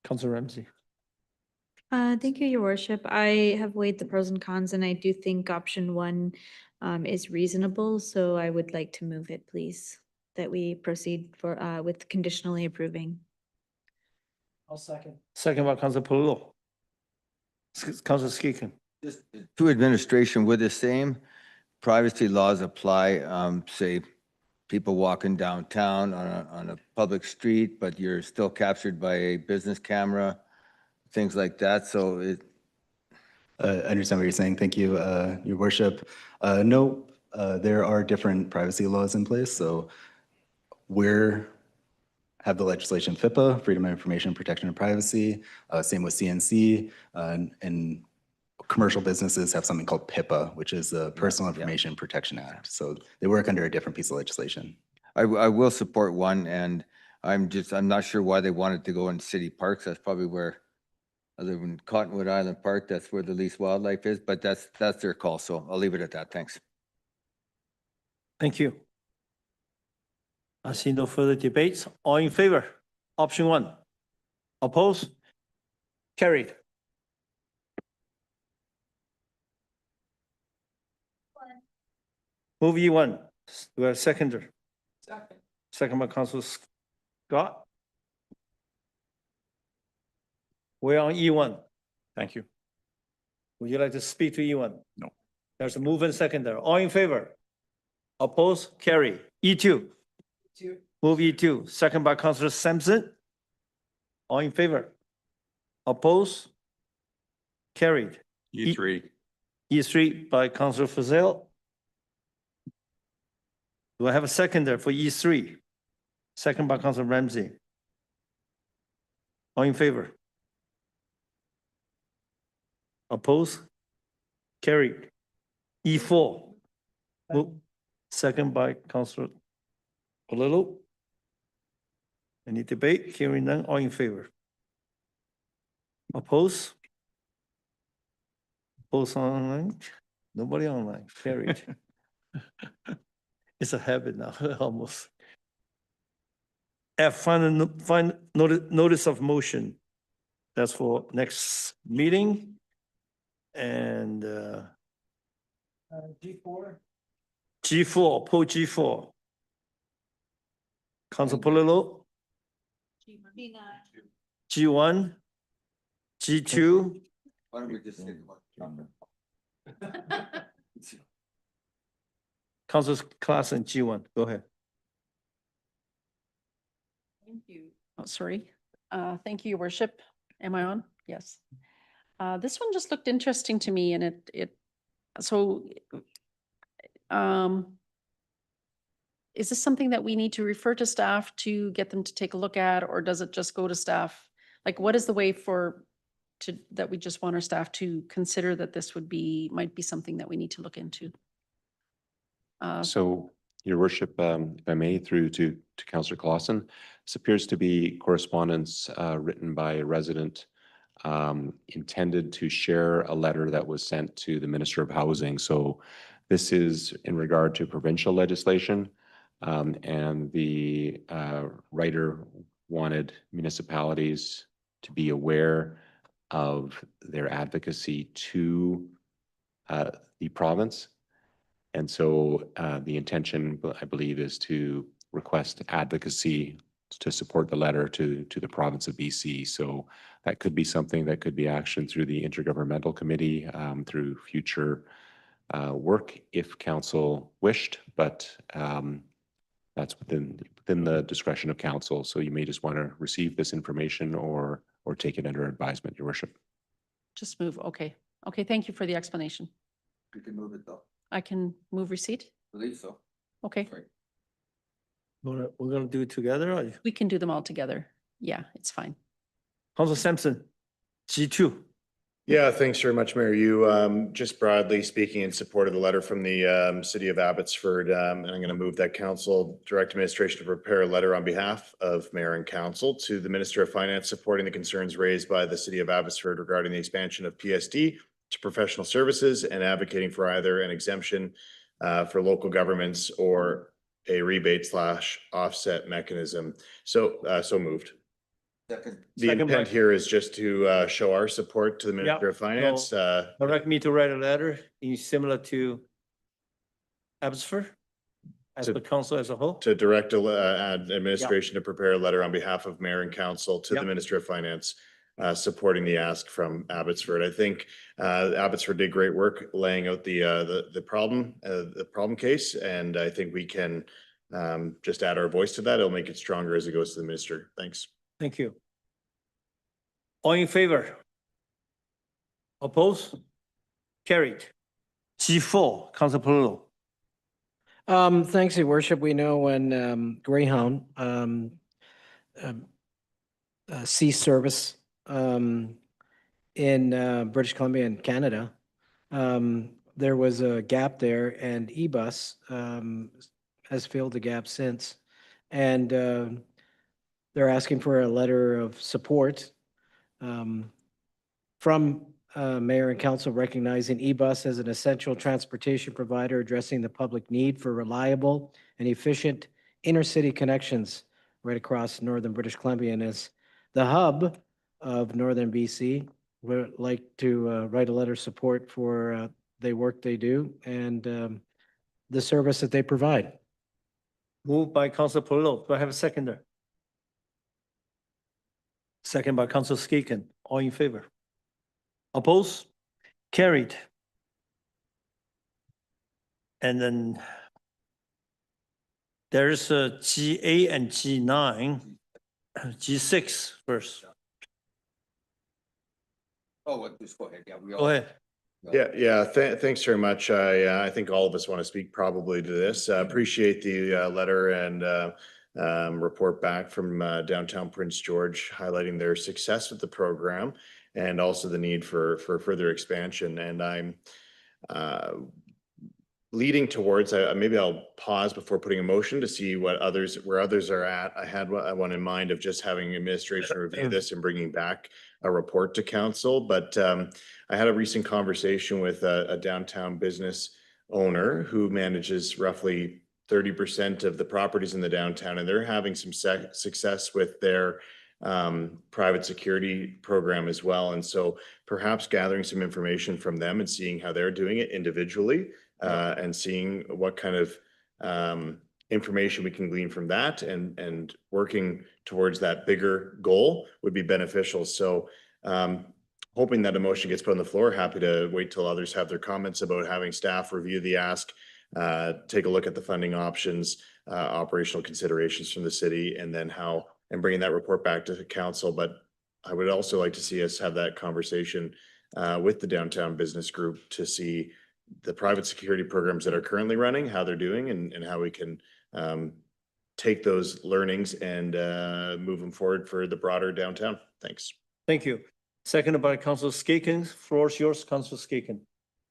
Councillor Ramsey. Thank you, Your Worship. I have weighed the pros and cons, and I do think option one is reasonable, so I would like to move it, please, that we proceed for with conditionally approving. I'll second. Second by Councillor Palillo. Councillor Skeekan. Just to administration, would the same privacy laws apply, say, people walking downtown on a public street, but you're still captured by a business camera, things like that? So it. I understand what you're saying. Thank you, Your Worship. No, there are different privacy laws in place. So have the legislation FIPA, Freedom of Information Protection and Privacy, same with CNC, and commercial businesses have something called PIPA, which is the Personal Information Protection Act. So they work under a different piece of legislation. I will support one, and I'm not sure why they wanted to go in city parks. That's probably where, other than Cottonwood Island Park, that's where the least wildlife is, but that's their call. So I'll leave it at that. Thanks. Thank you. I see no further debates. All in favor? Option one. Oppose? Carried. Move E1. Do we have a seconder? Second. Second by Councilor Scott. We're on E1. Thank you. Would you like to speak to E1? No. There's a move and seconder. All in favor? Oppose? Carry. E2. Move E2. Second by Councilor Sampson. All in favor? Oppose? Carried. E3. E3 by Councilor Fazell. Do I have a seconder for E3? Second by Councilor Ramsey. All in favor? Oppose? Carried. E4. Second by Councilor Palillo. Any debate? Hearing none. All in favor? Oppose? Oppose online? Nobody online. Carried. It's a habit now, almost. F, final notice of motion. That's for next meeting. And G4. G4, pull G4. Council Palillo. G1. G2. Why don't we just say one? Councilor Klassen, G1, go ahead. Thank you. Oh, sorry. Thank you, Your Worship. Am I on? Yes. This one just looked interesting to me, and is this something that we need to refer to staff to get them to take a look at, or does it just go to staff? Like, what is the way that we just want our staff to consider that this might be something that we need to look into? So, Your Worship, if I may, through to Councillor Clausen, this appears to be correspondence written by a resident intended to share a letter that was sent to the Minister of Housing. So this is in regard to provincial legislation, and the writer wanted municipalities to be aware of their advocacy to the province. And so the intention, I believe, is to request advocacy to support the letter to the province of BC. So that could be something that could be action through the Intergovernmental Committee, through future work if council wished. But that's within the discretion of council. So you may just want to receive this information or take it under advisement, Your Worship. Just move, okay. Okay, thank you for the explanation. You can move it though. I can move receipt? Believe so. Okay, We're gonna do it together. Or we can do them all together. Yeah, it's fine. Council Sampson, G2. Yeah, thanks very much, Mayor. You, just broadly speaking in support of the letter from the city of Abbotsford, and I'm going to move that council direct administration to prepare a letter on behalf of mayor and council to the Minister of Finance supporting the concerns raised by the city of Abbotsford regarding the expansion of PSD to professional services and advocating for either an exemption for local governments or a rebate/offset mechanism. So moved. The Second by- intent here is just to show our support to the Minister of Finance. Direct me to write a letter similar to Abbotsford as To- the council as a whole. To direct administration to prepare a letter on behalf of mayor and council to the Yep. Minister of Finance, supporting the ask from Abbotsford. I think Abbotsford did great work laying out the problem case, and I think we can just add our voice to that. It'll make it stronger as it goes to the minister. Thanks. Thank you. All in favor? Oppose? Carried. G4, Council Palumbo. Thanks, Your Worship. We know when Greyhound ceased service in British Columbia and Canada, there was a gap there, and eBus has filled the gap since. And they're asking for a letter of support from Mayor and Council recognizing eBus as an essential transportation provider addressing the public need for reliable and efficient intercity connections right across northern British Columbia. And as the hub of northern BC, would like to write a letter of support for the work they do and the service that they provide. Moved by Council Palumbo. Do I have a seconder? Second by Council Skaken. All in favor? Oppose? Carried. And then there's a G8 and G9. G6 first. Just go ahead. Yeah, we Go ahead. Yeah, thanks very much. I think all of us want to speak probably to this. Appreciate the letter and report back from downtown Prince George highlighting their success with the program and also the need for further expansion. And I'm leading towards, maybe I'll pause before putting a motion to see where others are at. I had one in mind of just having administration review this and bringing back a report to council. But I had a recent conversation with a downtown business owner who manages roughly 30% of the properties in the downtown, and they're having some success with their private security program as well. And so perhaps gathering some information from them and seeing how they're doing it individually, and seeing what kind of information we can glean from that and working towards that bigger goal would be beneficial. So hoping that a motion gets put on the floor, happy to wait till others have their comments about having staff review the ask, take a look at the funding options, operational considerations from the city, and then bringing that report back to the council. But I would also like to see us have that conversation with the downtown business group to see the private security programs that are currently running, how they're doing, and how we can take those learnings and move them forward for the broader downtown. Thanks. Thank you. Seconded by Council Skaken. Floor is yours, Council Skaken.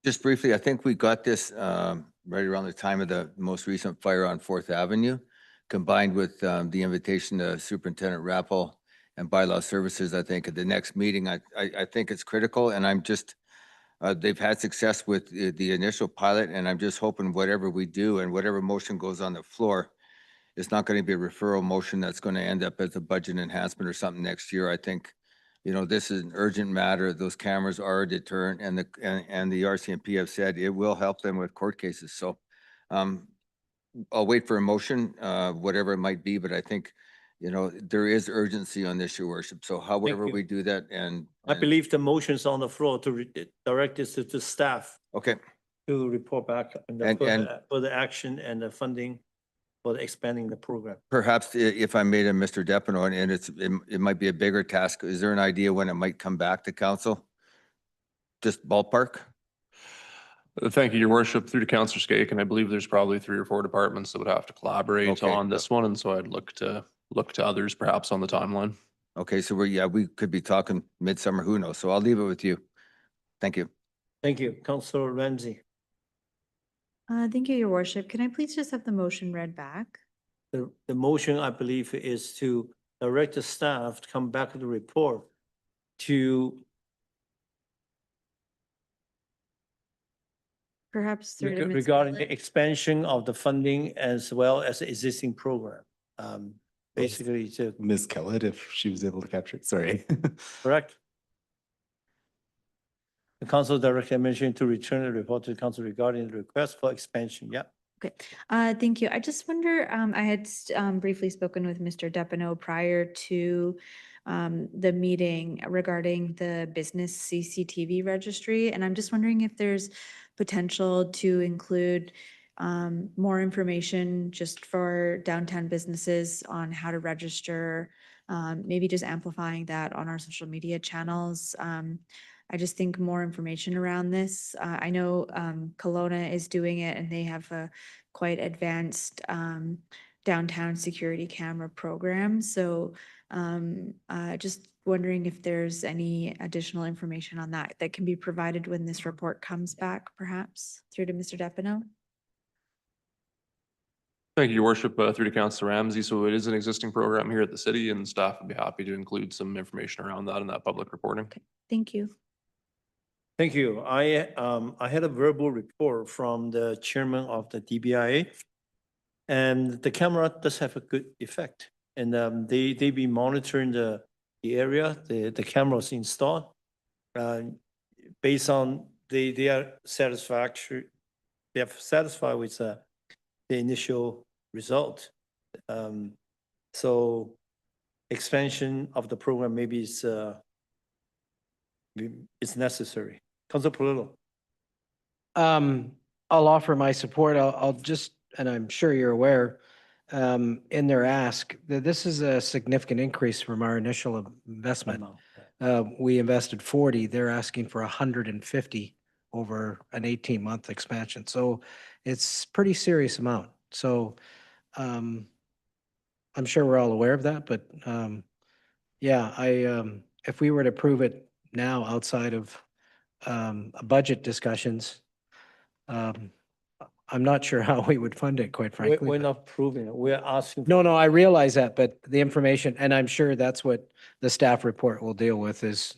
Just briefly, I think we got this right around the time of the most recent fire on 4th Avenue, combined with the invitation to Superintendent Rappel and Bylaw Services. I think at the next meeting, I think it's critical, and I'm just, they've had success with the initial pilot, and I'm just hoping whatever we do and whatever motion goes on the floor, it's not going to be a referral motion that's going to end up as a budget enhancement or something next year. I think, this is an urgent matter. Those cameras are a deterrent, and the RCMP have said it will help them with court cases. So I'll wait for a motion, whatever it might be, but I think, there is urgency on this, Your Worship. So however you. we do that, and I believe the motion's on the floor to direct this to staff okay, to report back And- for the action and the funding for expanding the program. Perhaps if I made a Mr. Depino, and it might be a bigger task, is there an idea when it might come back to council? Just ballpark? Thank you, your worship, through to Councillor Skaife, and I believe there's probably 3 or 4 departments that would have to collaborate Okay. on this one, and so I'd look to others perhaps on the timeline. Okay, so we could be talking midsummer, who knows? So I'll leave it with you. Thank you. Thank you. Councillor Ramsey. Thank you, your worship. Can I please just have the motion read back? The motion, I believe, is to direct the staff to come back with a report to, Perhaps through to Ms. regarding the Kellett. expansion of the funding as well as the existing program. Basically, to, Ms. Kellett, if she was able to capture it, sorry. correct? The council director mentioned to return the report to the council regarding the request for expansion. Yeah. Okay, thank you. I just wonder, I had briefly spoken with Mr. Depino prior to the meeting regarding the business CCTV registry, and I'm just wondering if there's potential to include more information just for downtown businesses on how to register, maybe just amplifying that on our social media channels. I just think more information around this. I know Kelowna is doing it and they have a quite advanced downtown security camera program. So just wondering if there's any additional information on that that can be provided when this report comes back, perhaps through to Mr. Depino. Thank you, your worship, through to Councillor Ramsey. So it is an existing program here at the city, and staff would be happy to include some information around that in that public reporting. Okay, thank you. Thank you. I had a verbal report from the chairman of the DBIA. And the camera does have a good effect. And they be monitoring the area, the cameras installed. Based on, they are satisfactory, they are satisfied with the initial result. So expansion of the program maybe is necessary. Councilor Polillo. I'll offer my support. I'll just, and I'm sure you're aware, in their ask, that this is a significant increase from our initial investment. We invested 40, they're asking for 150 over an 18-month expansion. So it's pretty serious amount. So I'm sure we're all aware of that, but yeah, if we were to prove it now outside of budget discussions, I'm not sure how we would fund it, quite frankly. We're but- not proving it. We're asking. No, I realize that, but the information, and I'm sure that's what the staff report will deal with is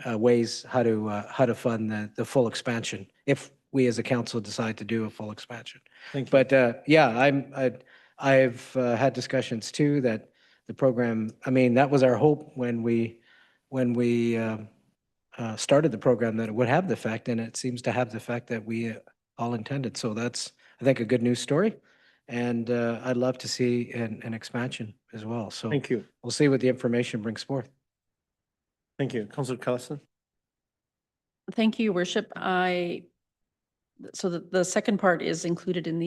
ways how to fund the full expansion, if we as a council decide to do a full expansion. Thank you. But yeah, I've had discussions too that the program, I mean, that was our hope when we started the program, that it would have the effect, and it seems to have the effect that we all intended. So that's, I think, a good news story. And I'd love to see an expansion as well. So Thank you. we'll see what the information brings forth. Thank you. Councilor Carlson. Thank you, your worship. So the second part is included in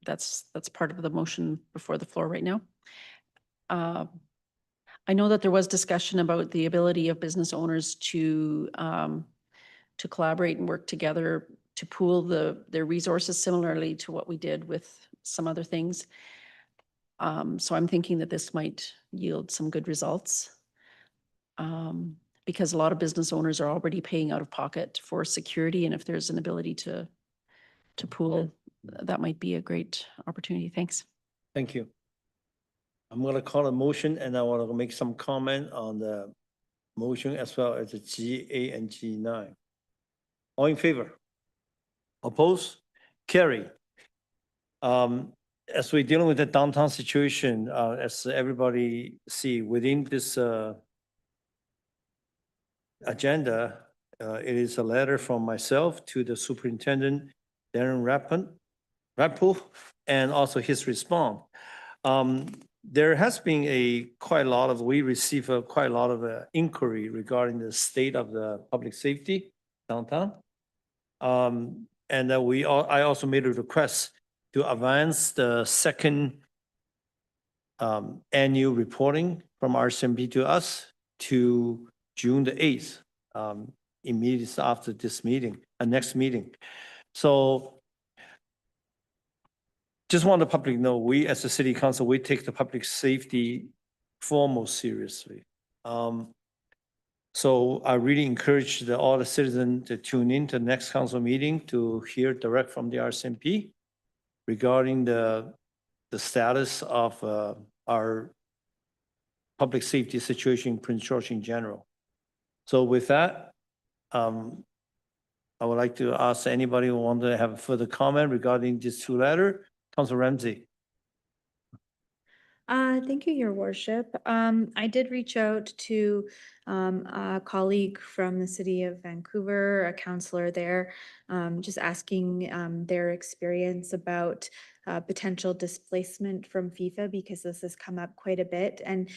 that's part of the motion before the floor right now. I know that there was discussion about the ability of business owners to collaborate and work together to pool their resources, similarly to what we did with some other things. So I'm thinking that this might yield some good results. Because a lot of business owners are already paying out of pocket for security, and if there's an ability to pool, that might be a great opportunity. Thanks. Thank you. I'm going to call a motion and I want to make some comment on the motion as well as the G8 and G9. All in favor? Oppose? Carry. As we're dealing with the downtown situation, as everybody see within this agenda, it is a letter from myself to the superintendent, Darren Rappel, and also his response. There has been we receive quite a lot of inquiry regarding the state of the public safety downtown. And I also made a request to advance the second annual reporting from RCMP to us to June the 8th, immediately after this meeting, next meeting. So just want the public to know, we as a city council, we take the public safety foremost seriously. So I really encourage all the citizens to tune in to the next council meeting to hear direct from the RCMP regarding the status of our public safety situation in Prince George in general. So with that, I would like to ask anybody who want to have further comment regarding these two letters. Councilor Ramsey. Thank you, Your Worship. I did reach out to a colleague from the city of Vancouver, a counselor there, just asking their experience about potential displacement from FIFA because this has come up quite a bit. And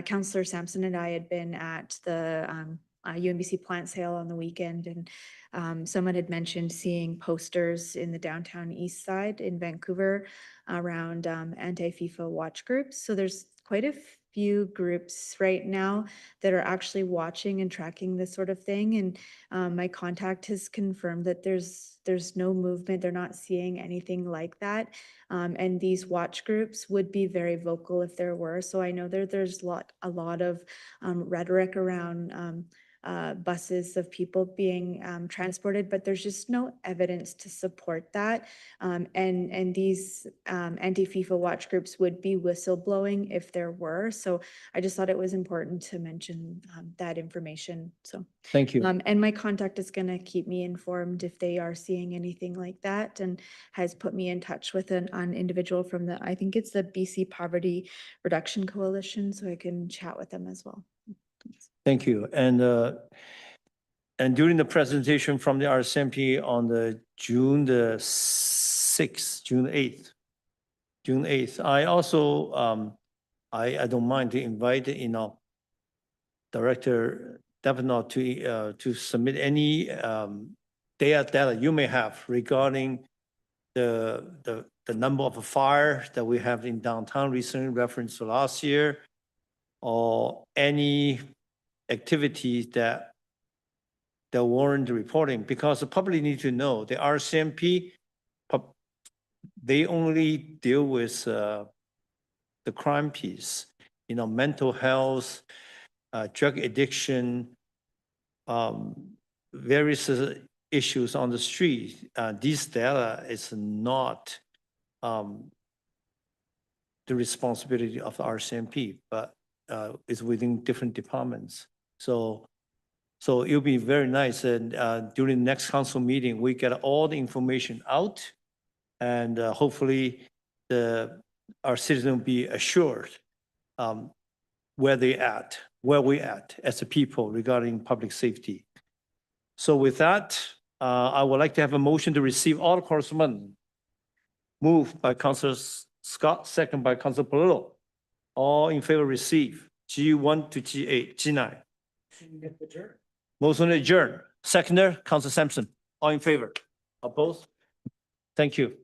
Councillor Sampson and I had been at the UNBC plant sale on the weekend, and someone had mentioned seeing posters in the downtown east side in Vancouver around anti-FIFA watch groups. So there's quite a few groups right now that are actually watching and tracking this sort of thing. And my contact has confirmed that there's no movement. They're not seeing anything like that. And these watch groups would be very vocal if there were. So I know there's a lot of rhetoric around buses of people being transported, but there's just no evidence to support that. And these anti-FIFA watch groups would be whistleblowing if there were. So I just thought it was important to mention that information. So Thank you. and my contact is going to keep me informed if they are seeing anything like that, and has put me in touch with an individual from I think it's the BC Poverty Reduction Coalition, so I can chat with them as well. Thank you. And during the presentation from the RCMP on the June the 6th, June 8th, I also, I don't mind to invite, Director Davenport to submit any data you may have regarding the number of fires that we have in downtown recently, reference to last year, or any activities that warrant reporting, because the public need to know the RCMP, they only deal with the crime piece, mental health, drug addiction, various issues on the street. These data is not the responsibility of the RCMP, but is within different departments. So it'll be very nice, and during the next council meeting, we get all the information out, and hopefully our citizens will be assured where we at as a people regarding public safety. So with that, I would like to have a motion to receive all correspondence. Moved by Councilor Scott, second by Councilor Polillo. All in favor receive G1 to G8, G9. Motion adjourned. Seconder, Councilor Sampson. All in favor? Opposed? Thank you.